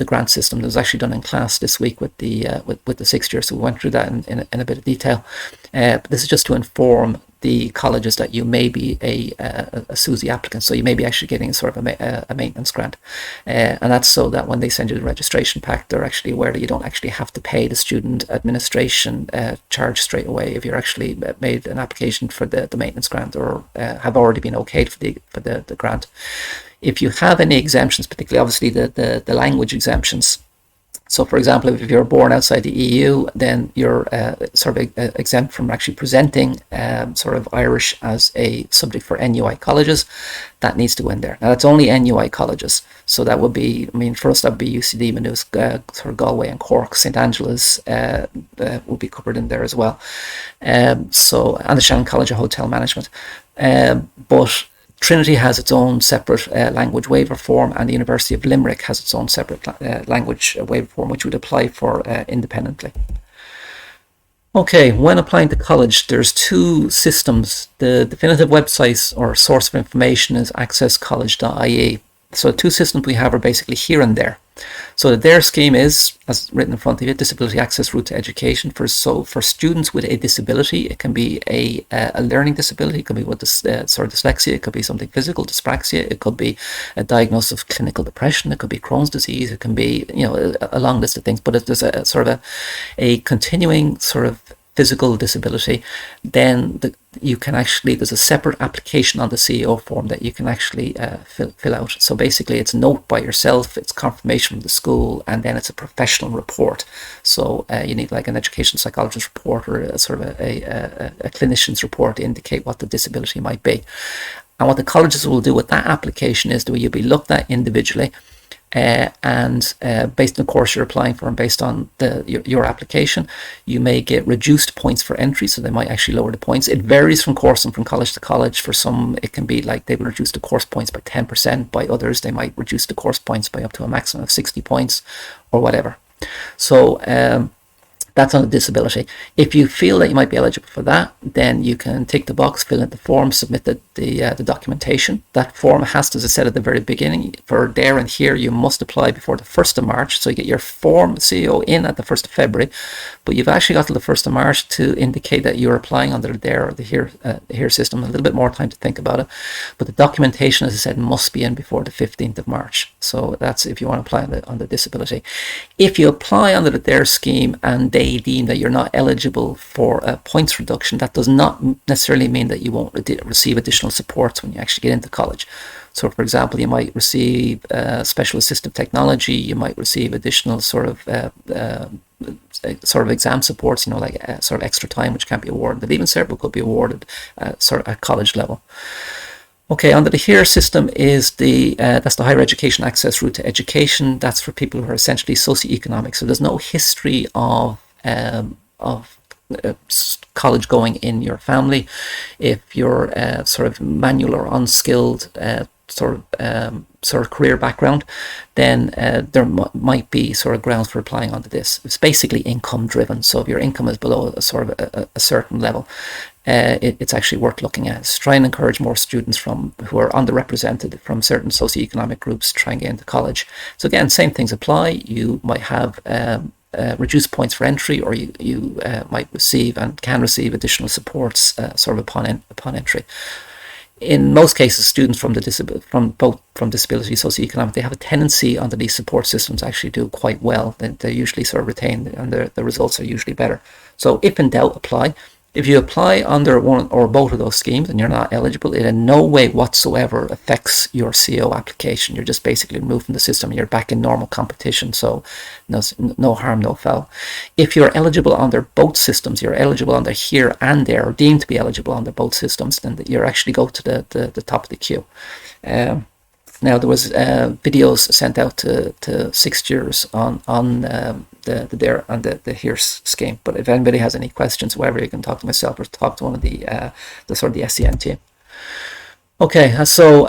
grant system that was actually done in class this week with the 6th year, so we went through that in a bit of detail. But this is just to inform the colleges that you may be a SUSI applicant, so you may be actually getting sort of a maintenance grant, and that's so that when they send you the registration pack, they're actually aware that you don't actually have to pay the student administration charge straight away if you're actually made an application for the maintenance grant or have already been okayed for the grant. If you have any exemptions, particularly obviously the language exemptions, so for example, if you're born outside the EU, then you're sort of exempt from actually presenting sort of Irish as a subject for NUI colleges. That needs to go in there. Now that's only NUI colleges, so that would be, for us that would be UCD, Maynooth, sort of Galway and Cork. St. Angela's will be covered in there as well. And the Shannon College of Hotel Management. But Trinity has its own separate language waiver form, and the University of Limerick has its own separate language waiver form, which would apply for independently. Okay, when applying to college, there's 2 systems. The definitive website or source of information is accesscollege.ie. So the two systems we have are basically here and there. So the DARE scheme is, as written in front of you, Disability Access Route to Education. For students with a disability, it can be a learning disability, it could be with dyslexia, it could be something physical, dyspraxia, it could be a diagnosis of clinical depression, it could be Crohn's disease, it can be, a long list of things. But if there's a continuing sort of physical disability, then you can actually, there's a separate application on the CEO form that you can actually fill out. So basically it's a note by yourself, it's confirmation from the school, and then it's a professional report. So you need like an education psychologist report or a clinician's report to indicate what the disability might be. And what the colleges will do with that application is you'll be looked at individually, and based on the course you're applying for and based on your application, you may get reduced points for entry, so they might actually lower the points. It varies from course and from college to college. For some, it can be like they will reduce the course points by 10%. By others, they might reduce the course points by up to a maximum of 60 points or whatever. So that's on a disability. If you feel that you might be eligible for that, then you can tick the box, fill in the form, submit the documentation. That form has to, as I said at the very beginning, for there and here, you must apply before the 1st of March. So you get your form CEO in at the 1st of February, but you've actually got to the 1st of March to indicate that you're applying under the there or the here system. A little bit more time to think about it. But the documentation, as I said, must be in before the 15th of March. So that's if you want to apply on the disability. If you apply under the DARE scheme and they deem that you're not eligible for a points reduction, that does not necessarily mean that you won't receive additional supports when you actually get into college. So for example, you might receive special assistive technology, you might receive additional sort of exam supports, like sort of extra time which can't be awarded at Leaving Cert but could be awarded sort of at college level. Okay, under the HERE system is that's the Higher Education Access Route to Education. That's for people who are essentially socioeconomic. So there's no history of college going in your family. If you're sort of manual or unskilled sort of career background, then there might be sort of grounds for applying onto this. It's basically income driven. So if your income is below a certain level, it's actually worth looking at. So try and encourage more students who are underrepresented from certain socioeconomic groups to try and get into college. So again, same things apply. You might have reduced points for entry, or you might receive and can receive additional supports sort of upon entry. In most cases, students from disability, socioeconomic, they have a tendency under these support systems to actually do quite well. They usually sort of retain, and the results are usually better. So if in doubt, apply. If you apply under one or both of those schemes and you're not eligible, it in no way whatsoever affects your CO application. You're just basically removed from the system and you're back in normal competition. So no harm, no foul. If you're eligible under both systems, you're eligible under HERE and DARE, or deemed to be eligible under both systems, then you actually go to the top of the queue. Now there was videos sent out to sixth years on the DARE and the HERE scheme. But if anybody has any questions, whatever, you can talk to myself or talk to one of the sort of the SCN team. Okay, so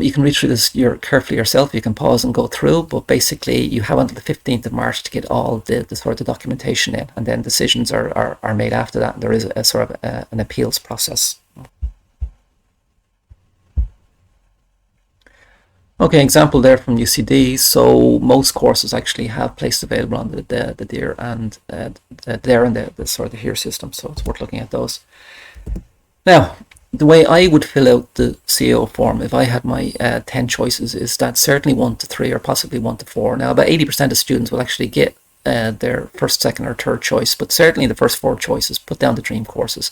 you can read through this carefully yourself. You can pause and go through, but basically you have until the 15th of March to get all the sort of the documentation in, and then decisions are made after that. There is a sort of an appeals process. Okay, example there from UCD. So most courses actually have places available on the DARE and the sort of the HERE system. So it's worth looking at those. Now, the way I would fill out the CEO form if I had my 10 choices is that certainly 1 to 3 or possibly 1 to 4. Now, about 80% of students will actually get their first, second or third choice, but certainly the first 4 choices, put down the dream courses.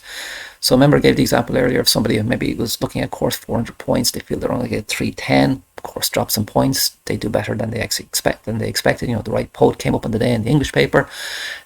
So remember I gave the example earlier of somebody who maybe was looking at course 400 points, they feel they're only get 310, course drops some points, they do better than they expected. The right poet came up on the day in the English paper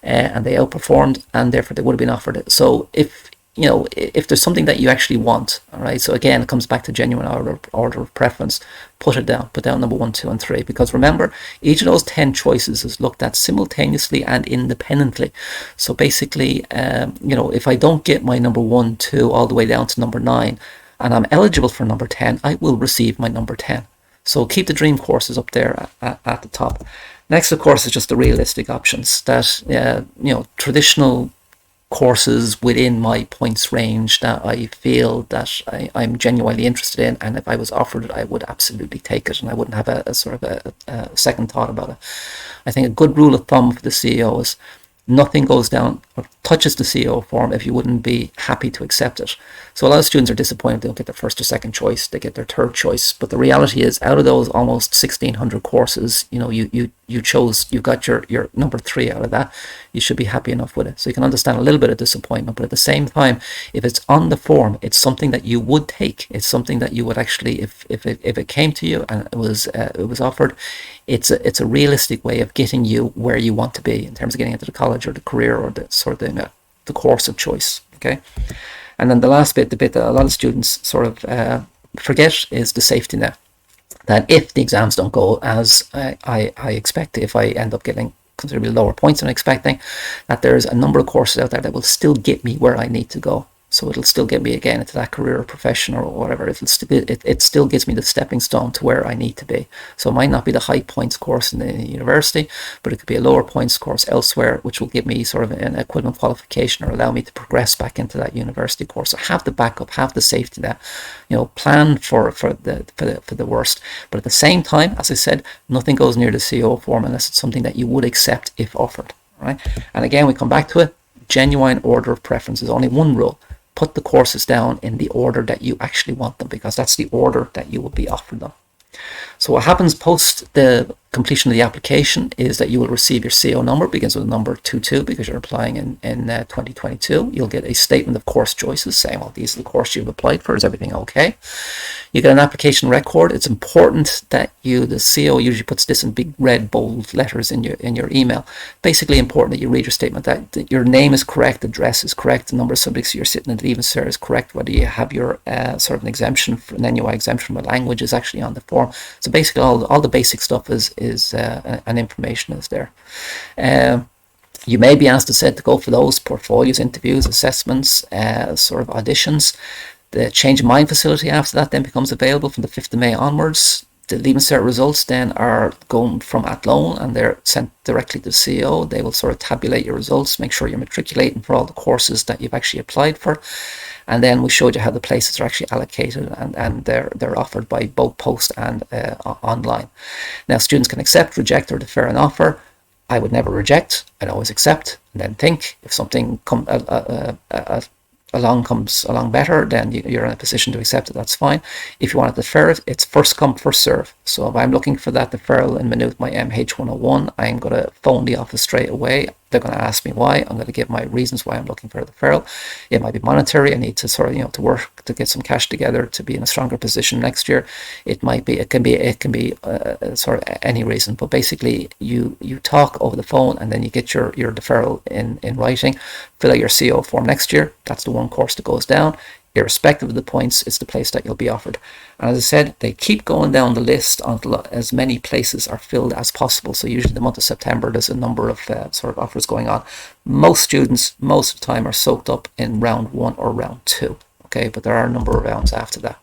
and they outperformed, and therefore they would have been offered it. So if there's something that you actually want, all right, so again it comes back to genuine order of preference, put down number 1, 2 and 3, because remember each of those 10 choices is looked at simultaneously and independently. So basically if I don't get my number 1, 2 all the way down to number 9 and I'm eligible for number 10, I will receive my number 10. So keep the dream courses up there at the top. Next, of course, is just the realistic options that traditional courses within my points range that I feel that I'm genuinely interested in, and if I was offered it, I would absolutely take it, and I wouldn't have a sort of a second thought about it. I think a good rule of thumb for the CEO is nothing goes down or touches the CEO form if you wouldn't be happy to accept it. So a lot of students are disappointed they don't get their first or second choice, they get their third choice. But the reality is, out of those almost 1,600 courses, you chose, you got your number 3 out of that. You should be happy enough with it. So you can understand a little bit of disappointment, but at the same time, if it's on the form, it's something that you would take. It's something that you would actually, if it came to you and it was offered, it's a realistic way of getting you where you want to be in terms of getting into the college or the career or the sort of the course of choice. Okay. And then the last bit, the bit that a lot of students sort of forget, is the safety net. That if the exams don't go as I expect, if I end up getting considerably lower points than I'm expecting, that there's a number of courses out there that will still get me where I need to go. So it'll still get me again into that career or profession or whatever. It still gives me the stepping stone to where I need to be. So it might not be the high points course in the university, but it could be a lower points course elsewhere, which will give me sort of an equivalent qualification or allow me to progress back into that university course. So have the backup, have the safety net, plan for the worst. But at the same time, as I said, nothing goes near the CEO form unless it's something that you would accept if offered. Right? And again, we come back to it. Genuine order of preference is only one rule. Put the courses down in the order that you actually want them, because that's the order that you will be offered them. So what happens post the completion of the application is that you will receive your CO number, begins with a number 22 because you're applying in 2022. You'll get a statement of course choices saying, well, these are the course you've applied for. Is everything okay? You get an application record. It's important that the CO usually puts this in big red bold letters in your email. Basically important that you read your statement, that your name is correct, address is correct, the number of subjects you're sitting at even sir is correct, whether you have your sort of an exemption, an NUI exemption from a language is actually on the form. So basically all the basic stuff is and information is there. You may be asked to go for those portfolios, interviews, assessments, sort of auditions. The change of mind facility after that then becomes available from the 5th of May onwards. The Leaving Cert results then are going from Athlone and they're sent directly to the CEO. They will sort of tabulate your results, make sure you're matriculating for all the courses that you've actually applied for. And then we showed you how the places are actually allocated and they're offered by both post and online. Now, students can accept, reject, or defer an offer. I would never reject. I'd always accept and then think. If something comes along better, then you're in a position to accept it. That's fine. If you want to defer it, it's first come, first serve. So if I'm looking for that deferral in Maynooth, my MH101, I'm going to phone the office straight away. They're going to ask me why. I'm going to give my reasons why I'm looking for a deferral. It might be monetary. I need to sort of, to work to get some cash together to be in a stronger position next year. It can be sort of any reason. But basically, you talk over the phone and then you get your deferral in writing. Fill out your CO form next year. That's the one course that goes down. Irrespective of the points, it's the place that you'll be offered. And as I said, they keep going down the list until as many places are filled as possible. So usually the month of September, there's a number of sort of offers going on. Most students, most of the time, are soaked up in round 1 or round 2. Okay, but there are a number of rounds after that.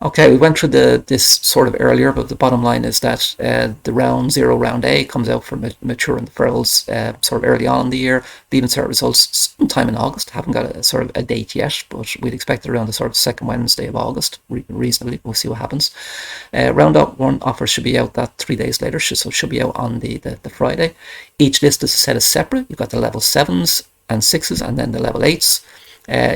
Okay, we went through this sort of earlier, but the bottom line is that the round 0, round A, comes out for mature and deferrals sort of early on in the year. Leaving cert results sometime in August. Haven't got a sort of a date yet, but we'd expect it around the sort of second Wednesday of August, reasonably. We'll see what happens. Round 1 offers should be out that 3 days later, so it should be out on the Friday. Each list, as I said, is separate. You've got the level 7s and 6s and then the level 8s.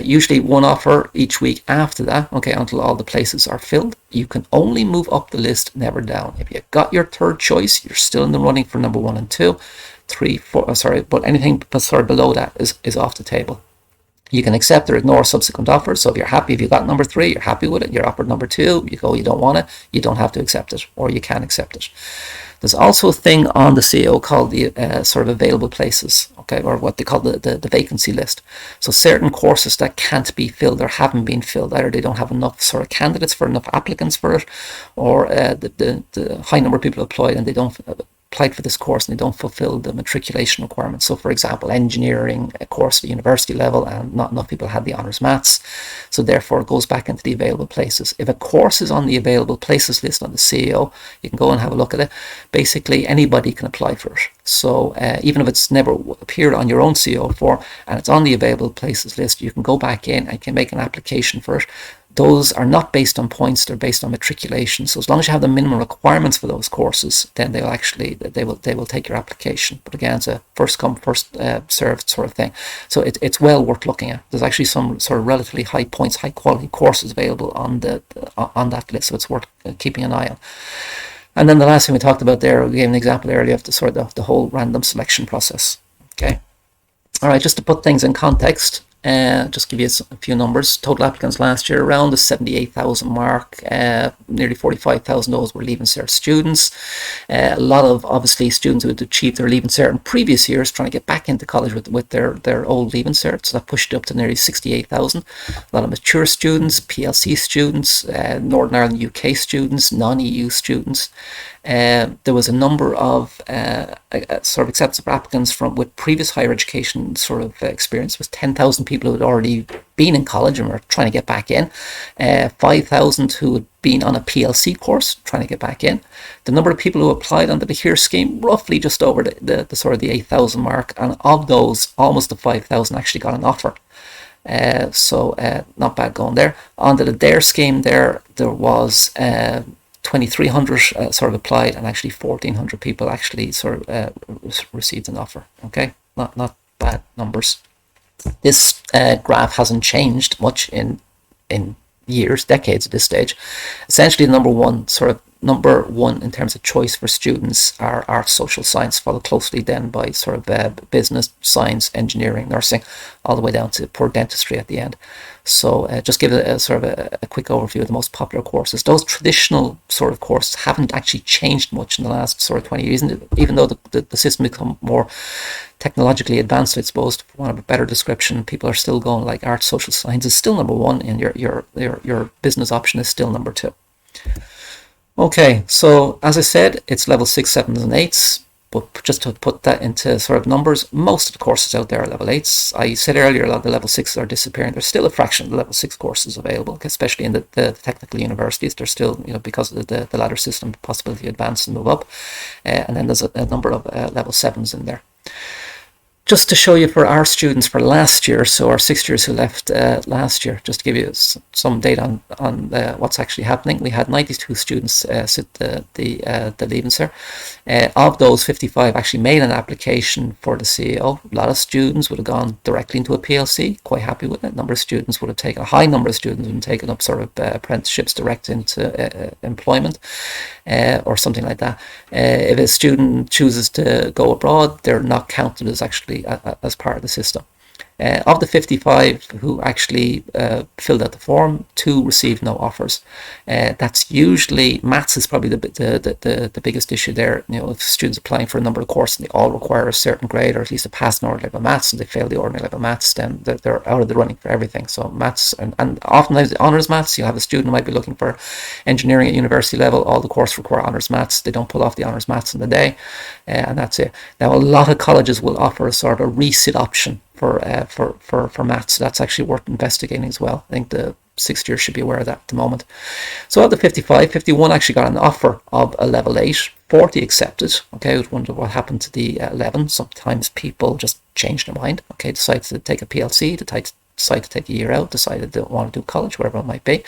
Usually one offer each week after that, okay, until all the places are filled. You can only move up the list, never down. If you got your third choice, you're still in the running for number 1 and 2, 3, 4, but anything below that is off the table. You can accept or ignore subsequent offers. So if you're happy, if you got number 3, you're happy with it, you're offered number 2, you don't want it, you don't have to accept it, or you can accept it. There's also a thing on the CEO called the sort of available places, okay, or what they call the vacancy list. So certain courses that can't be filled or haven't been filled, either they don't have enough sort of candidates for enough applicants for it, or the high number of people applied and they don't applied for this course and they don't fulfill the matriculation requirements. So for example, engineering, a course at university level, and not enough people had the honours maths, so therefore it goes back into the available places. If a course is on the available places list on the CAO, you can go and have a look at it. Basically anybody can apply for it. So even if it's never appeared on your own CAO form and it's on the available places list, you can go back in and can make an application for it. Those are not based on points, they're based on matriculation. So as long as you have the minimum requirements for those courses, then they will take your application. But again, it's a first come, first served sort of thing. So it's well worth looking at. There's actually some sort of relatively high points, high quality courses available on that list, so it's worth keeping an eye on. And then the last thing we talked about there, we gave an example earlier of the whole random selection process. Okay. All right, just to put things in context, just give you a few numbers. Total applicants last year around the 78,000 mark. Nearly 45,000 of those were Leaving Cert students. A lot of obviously students who had achieved their Leaving Cert in previous years trying to get back into college with their old Leaving Cert. So that pushed it up to nearly 68,000. A lot of mature students, PLC students, Northern Ireland, UK students, non-EU students. There was a number of sort of acceptance of applicants with previous higher education sort of experience. It was 10,000 people who had already been in college and were trying to get back in. 5,000 who had been on a PLC course trying to get back in. The number of people who applied under the HERE scheme, roughly just over the sort of the 8,000 mark, and of those, almost the 5,000 actually got an offer. So not bad going there. Under the DARE scheme there was 2,300 sort of applied, and actually 1,400 people actually sort of received an offer. Okay, not bad numbers. This graph hasn't changed much in years, decades at this stage. Essentially, number one in terms of choice for students are art, social science, followed closely then by sort of business, science, engineering, nursing, all the way down to poor dentistry at the end. So just give it a sort of a quick overview of the most popular courses. Those traditional sort of courses haven't actually changed much in the last sort of 20 years, even though the system become more technologically advanced, I suppose, for want of a better description. People are still going like art, social science is still number one, and your business option is still number two. Okay, so as I said, it's level 6, 7s and 8s, but just to put that into sort of numbers, most of the courses out there are level 8s. I said earlier a lot of the level 6s are disappearing. There's still a fraction of the level 6 courses available, especially in the technical universities. There's still, because of the ladder system, the possibility to advance and move up. And then there's a number of level 7s in there. Just to show you for our students for last year, so our 6th years who left last year, just to give you some data on what's actually happening. We had 92 students sit the Leaving Cert. Of those, 55 actually made an application for the CAO. A lot of students would have gone directly into a PLC, quite happy with it. A number of students would have taken, a high number of students would have taken up sort of apprenticeships direct into employment or something like that. If a student chooses to go abroad, they're not counted as actually as part of the system. Of the 55 who actually filled out the form, 2 received no offers. That's usually, maths is probably the biggest issue there. If students applying for a number of courses and they all require a certain grade or at least a pass in ordinary level maths, and they fail the ordinary level maths, then they're out of the running for everything. So maths, and oftentimes the honours maths, you have a student who might be looking for engineering at university level, all the courses require honours maths, they don't pull off the honours maths in the day, and that's it. Now a lot of colleges will offer a sort of resit option for maths, so that's actually worth investigating as well. I think the 6th year should be aware of that at the moment. So of the 55, 51 actually got an offer of a level 8, 40 accepted. Okay, I would wonder what happened to the 11. Sometimes people just change their mind. Okay, decide to take a PLC, decide to take a year out, decided they don't want to do college, whatever it might be.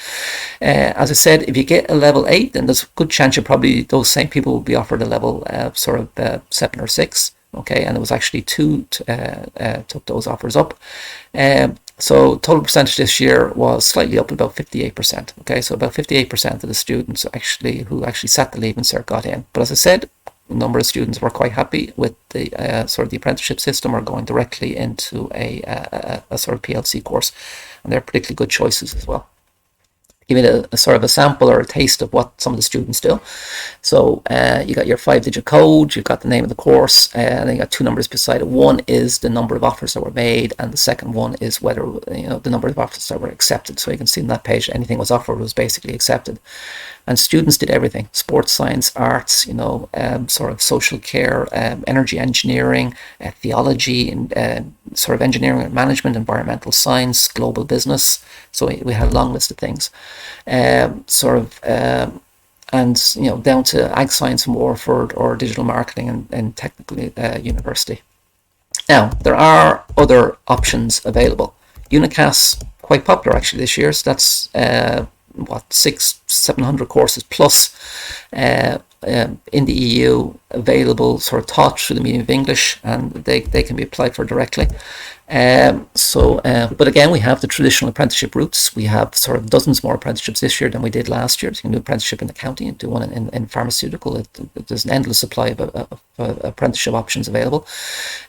As I said, if you get a level 8, then there's a good chance those same people will be offered a level 7 or 6. Okay, and it was actually 2 took those offers up. So total percentage this year was slightly up, about 58%. Okay, so about 58% of the students who actually sat the Leaving Cert got in. But as I said, a number of students were quite happy with the sort of the apprenticeship system or going directly into a sort of PLC course, and they're particularly good choices as well. Give you a sort of a sample or a taste of what some of the students do. So you got your 5-digit code, you've got the name of the course, and then you got 2 numbers beside it. One is the number of offers that were made, and the second one is whether the number of offers that were accepted. So you can see on that page anything was offered was basically accepted. And students did everything: sports science, arts, sort of social care, energy engineering, theology, and sort of engineering and management, environmental science, global business. So we had a long list of things. And down to ag science in Waterford, or digital marketing and technical university. Now, there are other options available. Unicast, quite popular actually this year. So that's 600-700 courses plus in the EU available, sort of taught through the medium of English, and they can be applied for directly. But again, we have the traditional apprenticeship routes. We have sort of dozens more apprenticeships this year than we did last year. So you can do apprenticeship in accounting and do one in pharmaceutical. There's an endless supply of apprenticeship options available.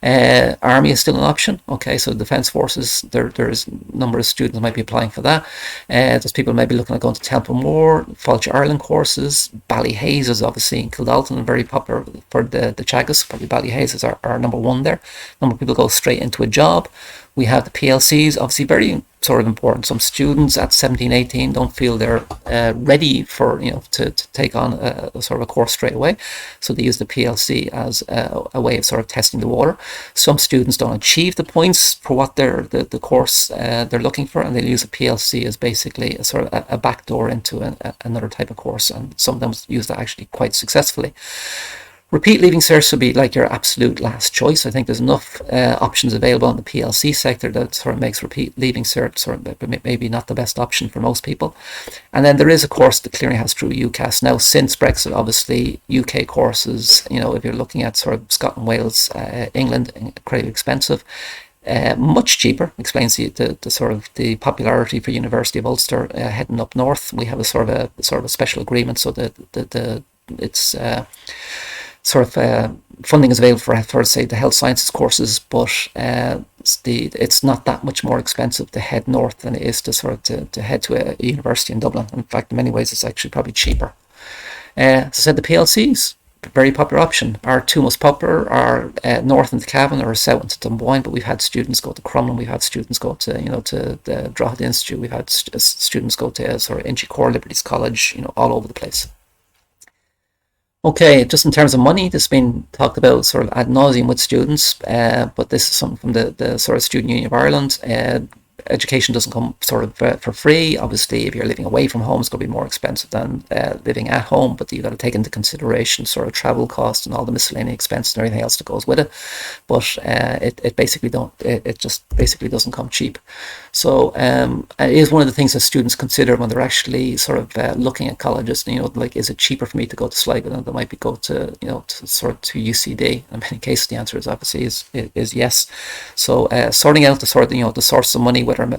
Army is still an option. Okay, so Defence Forces, there's a number of students that might be applying for that. There's people maybe looking at going to Templemore, Fáilte Ireland courses. Ballyhaise is obviously in Kildalton and very popular for the Teagasc. Probably Ballyhaise is our number one there. A number of people go straight into a job. We have the PLCs, obviously very sort of important. Some students at 17, 18 don't feel they're ready for, to take on a sort of a course straight away. So they use the PLC as a way of sort of testing the water. Some students don't achieve the points for what the course they're looking for, and they'll use a PLC as basically a sort of a backdoor into another type of course, and some of them use that actually quite successfully. Repeat Leaving Cert would be like your absolute last choice. I think there's enough options available in the PLC sector that sort of makes Repeat Leaving Cert sort of maybe not the best option for most people. And then there is a course the Clearinghouse through UCAS. Now, since Brexit, obviously, UK courses, if you're looking at sort of Scotland, Wales, England, incredibly expensive. Much cheaper. Explains the sort of the popularity for University of Ulster heading up north. We have a sort of a special agreement, so it's funding is available for say the health sciences courses, but it's not that much more expensive to head north than it is to head to a university in Dublin. In fact, in many ways, it's actually probably cheaper. As I said, the PLCs, very popular option. Our two most popular are north into Cavan or south into Dunboyne, but we've had students go to Crumlin, we've had students go to to the Drogheda Institute, we've had students go to sort of Inchicore, Liberties College, all over the place. Okay, just in terms of money, this has been talked about sort of ad nauseum with students, but this is something from the sort of Student Union of Ireland. Education doesn't come sort of for free. Obviously, if you're living away from home, it's going to be more expensive than living at home, but you've got to take into consideration sort of travel costs and all the miscellaneous expenses and everything else that goes with it. But it just basically doesn't come cheap. So it is one of the things that students consider when they're actually sort of looking at colleges. Like, is it cheaper for me to go to Sligo than they might be go to to UCD? In many cases, the answer is obviously is yes. So sorting out the sort of the source of money, whether I'm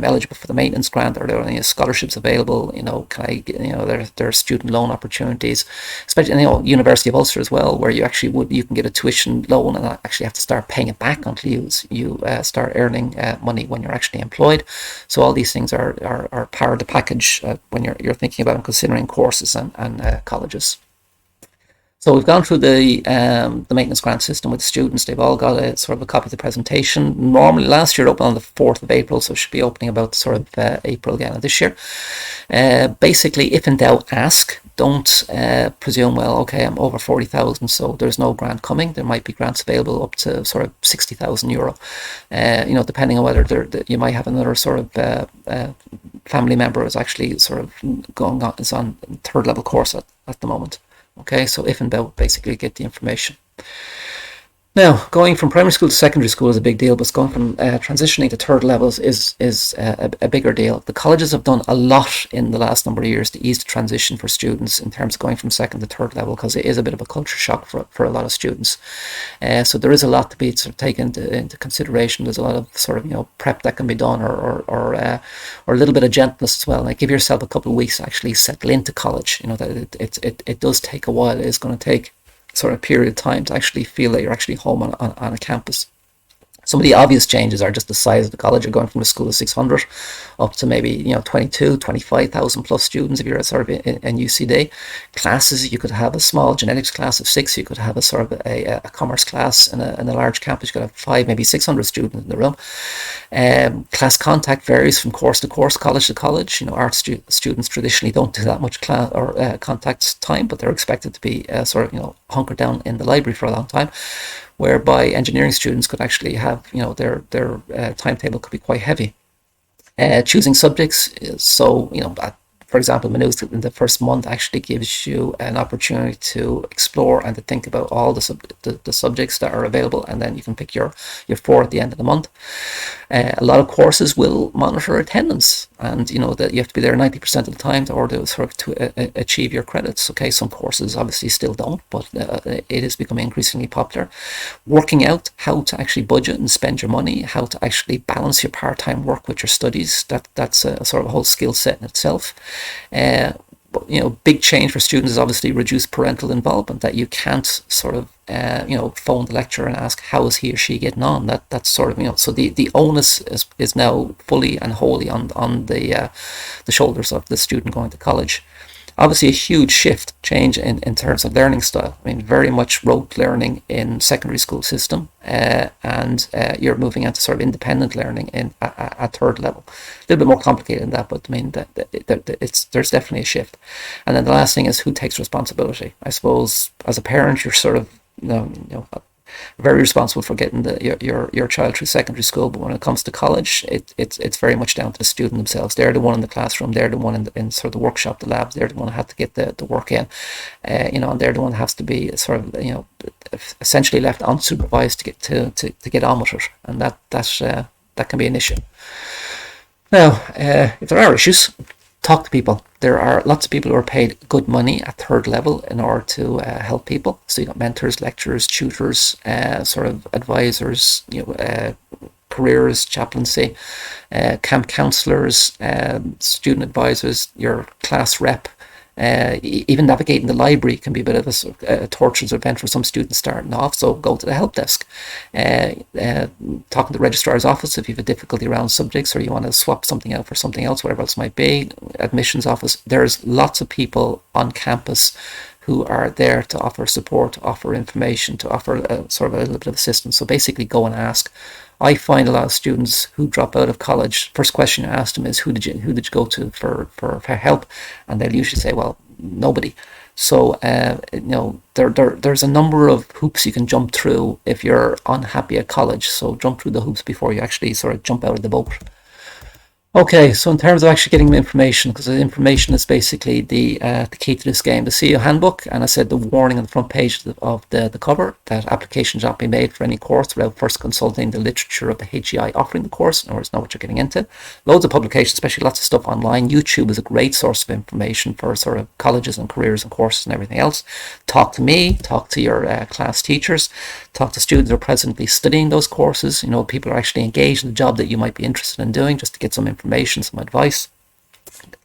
eligible for the maintenance grant, or there are any scholarships available. Can I there are student loan opportunities, especially University of Ulster as well, where you actually you can get a tuition loan and actually have to start paying it back until you start earning money when you're actually employed. So all these things are part of the package when you're thinking about and considering courses and colleges. So we've gone through the maintenance grant system with students. They've all got a sort of a copy of the presentation. Normally, last year it opened on the 4th of April, so it should be opening about sort of April again of this year. Basically, if in doubt, ask. Don't presume, well, okay, I'm over 40,000, so there's no grant coming. There might be grants available up to sort of €60,000. Depending on whether you might have another sort of family member is actually sort of is on third level course at the moment. Okay, so if in doubt, basically get the information. Now, going from primary school to secondary school is a big deal, but going from transitioning to third levels is a bigger deal. The colleges have done a lot in the last number of years to ease the transition for students in terms of going from second to third level, because it is a bit of a culture shock for a lot of students. So there is a lot to be sort of taken into consideration. There's a lot of sort of prep that can be done, or a little bit of gentleness as well. Like, give yourself a couple of weeks to actually settle into college. That it does take a while. It is going to take sort of period of time to actually feel that you're actually home on a campus. Some of the obvious changes are just the size of the college. You're going from a school of 600 up to maybe 25,000 plus students if you're sort of in UCD. Classes, you could have a small genetics class of 6. You could have a sort of a commerce class in a large campus. You could have 5, maybe 600 students in the room. Class contact varies from course to course, college to college. Art students traditionally don't do that much class or contact time, but they're expected to be hunkered down in the library for a long time, whereby engineering students could actually have, their timetable could be quite heavy. Choosing subjects, so, for example, Manus in the first month actually gives you an opportunity to explore and to think about all the subjects that are available, and then you can pick your 4 at the end of the month. A lot of courses will monitor attendance, and that you have to be there 90% of the time in order to achieve your credits. Okay, some courses obviously still don't, but it is becoming increasingly popular. Working out how to actually budget and spend your money, how to actually balance your part-time work with your studies, that's a sort of a whole skill set in itself. Big change for students is obviously reduced parental involvement, that you can't sort of phone the lecturer and ask how is he or she getting on. That's sort of so the onus is now fully and wholly on the shoulders of the student going to college. Obviously a huge change in terms of learning style. I mean, very much rote learning in secondary school system, and you're moving into sort of independent learning at third level. A little bit more complicated than that, but I mean, there's definitely a shift. And then the last thing is who takes responsibility. I suppose as a parent, you're sort of very responsible for getting your child through secondary school, but when it comes to college, it's very much down to the student themselves. They're the one in the classroom, they're the one in sort of the workshop, the labs, they're the one who have to get the work in, and they're the one who has to be sort of essentially left unsupervised to get on with it, and that can be an issue. Now, if there are issues, talk to people. There are lots of people who are paid good money at third level in order to help people. So you've got mentors, lecturers, tutors, sort of advisors, careers, chaplaincy, camp counsellors, student advisors, your class rep. Even navigating the library can be a bit of a torturous event for some students starting off, so go to the help desk. Talking to the registrar's office if you have a difficulty around subjects or you want to swap something out for something else, whatever else might be. Admissions office. There's lots of people on campus who are there to offer support, to offer information, to offer sort of a little bit of assistance. So basically go and ask. I find a lot of students who drop out of college, first question I ask them is who did you go to for help, and they'll usually say, well, nobody. So there's a number of hoops you can jump through if you're unhappy at college. So jump through the hoops before you actually sort of jump out of the boat. Okay, so in terms of actually getting information, because the information is basically the key to this game, the CEO Handbook, and I said the warning on the front page of the cover that applications not be made for any course without first consulting the literature of the HEI offering the course, in order to know what you're getting into. Loads of publications, especially lots of stuff online. YouTube is a great source of information for sort of colleges and careers and courses and everything else. Talk to me, talk to your class teachers, talk to students who are presently studying those courses. People are actually engaged in the job that you might be interested in doing, just to get some information, some advice.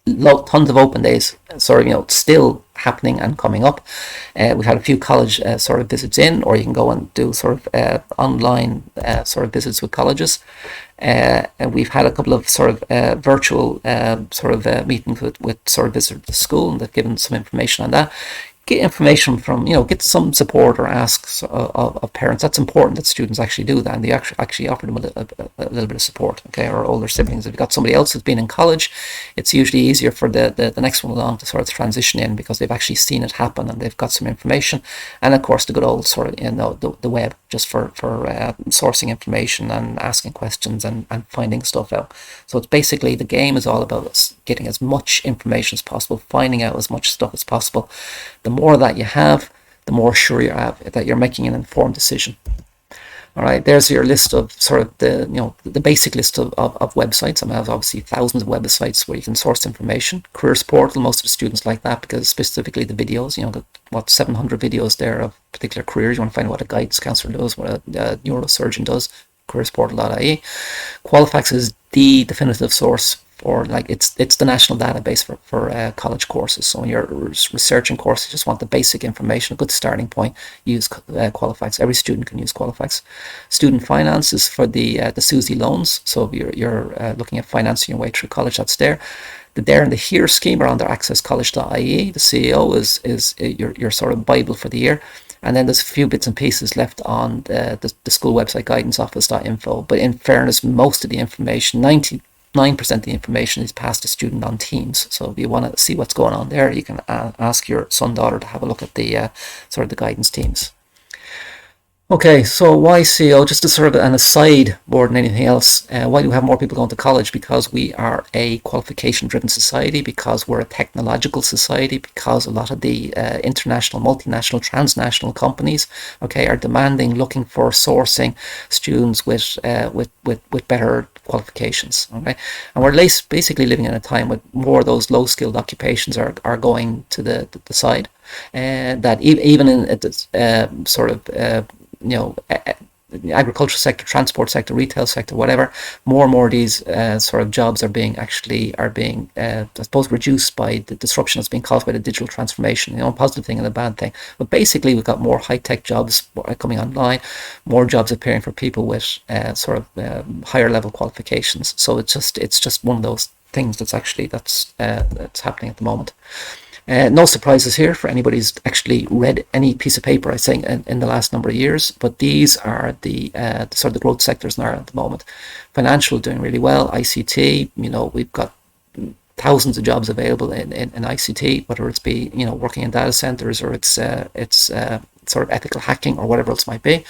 Tons of open days still happening and coming up. We've had a few college sort of visits in, or you can go and do sort of online sort of visits with colleges. And we've had a couple of sort of virtual meetings with sort of visitors to school, and they've given some information on that. Get information from, get some support or asks of parents. That's important that students actually do that, and they actually offer them a little bit of support, okay, or older siblings. If you've got somebody else who's been in college, it's usually easier for the next one along to sort of transition in, because they've actually seen it happen and they've got some information. And of course, the good old sort of, the web, just for sourcing information and asking questions and finding stuff out. So it's basically, the game is all about getting as much information as possible, finding out as much stuff as possible. The more that you have, the more sure you are that you're making an informed decision. All right, there's your list of sort of the basic list of websites. I mean, I have obviously thousands of websites where you can source information. Careers Portal, most of the students like that, because specifically the videos, 700 videos there of particular careers. You want to find out what a guidance counselor does, what a neurosurgeon does. Careersportal.ie. Qualifications is the definitive source or like it's the national database for college courses. So when you're researching courses, you just want the basic information, a good starting point. Use Qualifieds. Every student can use Qualifieds. Student finance is for the SUSI loans. So if you're looking at financing your way through college, that's there. The there and the here scheme are under accesscollege.ie. The CEO is your sort of Bible for the year. And then there's a few bits and pieces left on the school website, guidanceoffice.info. But in fairness, most of the information, 99% of the information, is passed to student on Teams. So if you want to see what's going on there, you can ask your son, daughter to have a look at the sort of the guidance teams. Okay, so why CEO? Just as sort of an aside more than anything else, why do we have more people going to college? Because we are a qualification-driven society, because we're a technological society, because a lot of the international, multinational, transnational companies, okay, are demanding, looking for, sourcing students with better qualifications. Okay, and we're basically living in a time when more of those low-skilled occupations are going to the side, and that even in sort of agricultural sector, transport sector, retail sector, whatever, more and more of these sort of jobs are being I suppose reduced by the disruption that's being caused by the digital transformation. A positive thing and a bad thing. But basically, we've got more high-tech jobs coming online, more jobs appearing for people with higher level qualifications. So it's just one of those things that's happening at the moment. No surprises here for anybody who's actually read any piece of paper, I think, in the last number of years. But these are the sort of the growth sectors in Ireland at the moment. Financial doing really well. ICT, we've got thousands of jobs available in ICT, whether it's be working in data centers or it's sort of ethical hacking or whatever else might be.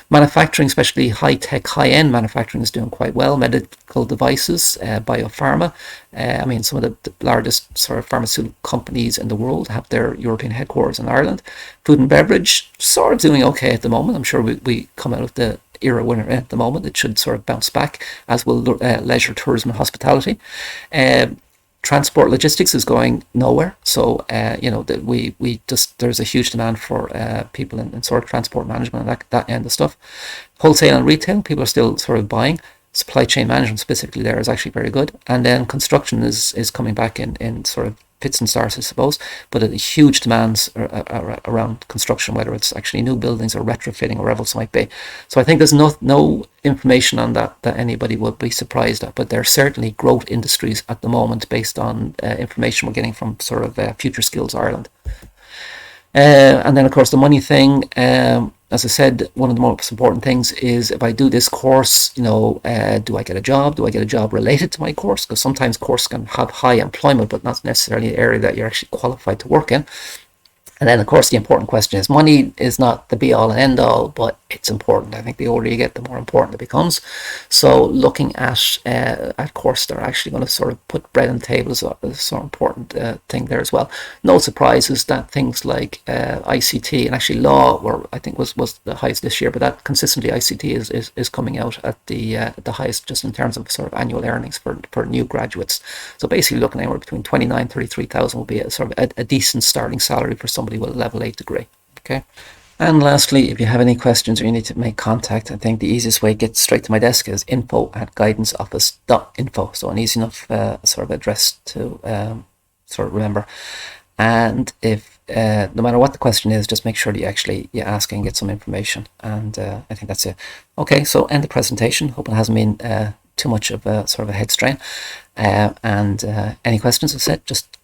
Manufacturing, especially high-tech, high-end manufacturing, is doing quite well. Medical devices, biopharma. Some of the largest sort of pharmaceutical companies in the world have their European headquarters in Ireland. Food and beverage, sort of doing okay at the moment. I'm sure we come out of the era winner at the moment. It should sort of bounce back, as will leisure, tourism and hospitality. Transport logistics is going nowhere. So, there's a huge demand for people in sort of transport management and that end of stuff. Wholesale and retail, people are still sort of buying. Supply chain management specifically there is actually very good. And then construction is coming back in sort of fits and starts, I suppose, but a huge demands around construction, whether it's actually new buildings or retrofitting or whatever else might be. So I think there's no information on that anybody would be surprised at, but there are certainly growth industries at the moment based on information we're getting from sort of Future Skills Ireland. And then, of course, the money thing. As I said, one of the most important things is, if I do this course, do I get a job? Do I get a job related to my course? Because sometimes courses can have high employment, but not necessarily the area that you're actually qualified to work in. And then, of course, the important question is, money is not the be-all and end-all, but it's important. I think the older you get, the more important it becomes. So looking at courses that are actually going to sort of put bread on the table is a sort of important thing there as well. No surprises that things like ICT and actually law I think was the highest this year, but that consistently ICT is coming out at the highest, just in terms of sort of annual earnings for new graduates. So basically looking anywhere between 29,000 33,000 will be a sort of a decent starting salary for somebody with a level 8 degree. Okay. And lastly, if you have any questions or you need to make contact, I think the easiest way to get straight to my desk is info@guidanceoffice.info. So an easy enough sort of address to sort of remember. And if no matter what the question is, just make sure that you ask and get some information. And I think that's it. Okay, so end the presentation. Hope it hasn't been too much of a sort of a head strain. And any questions, as I said, just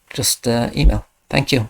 email. Thank you.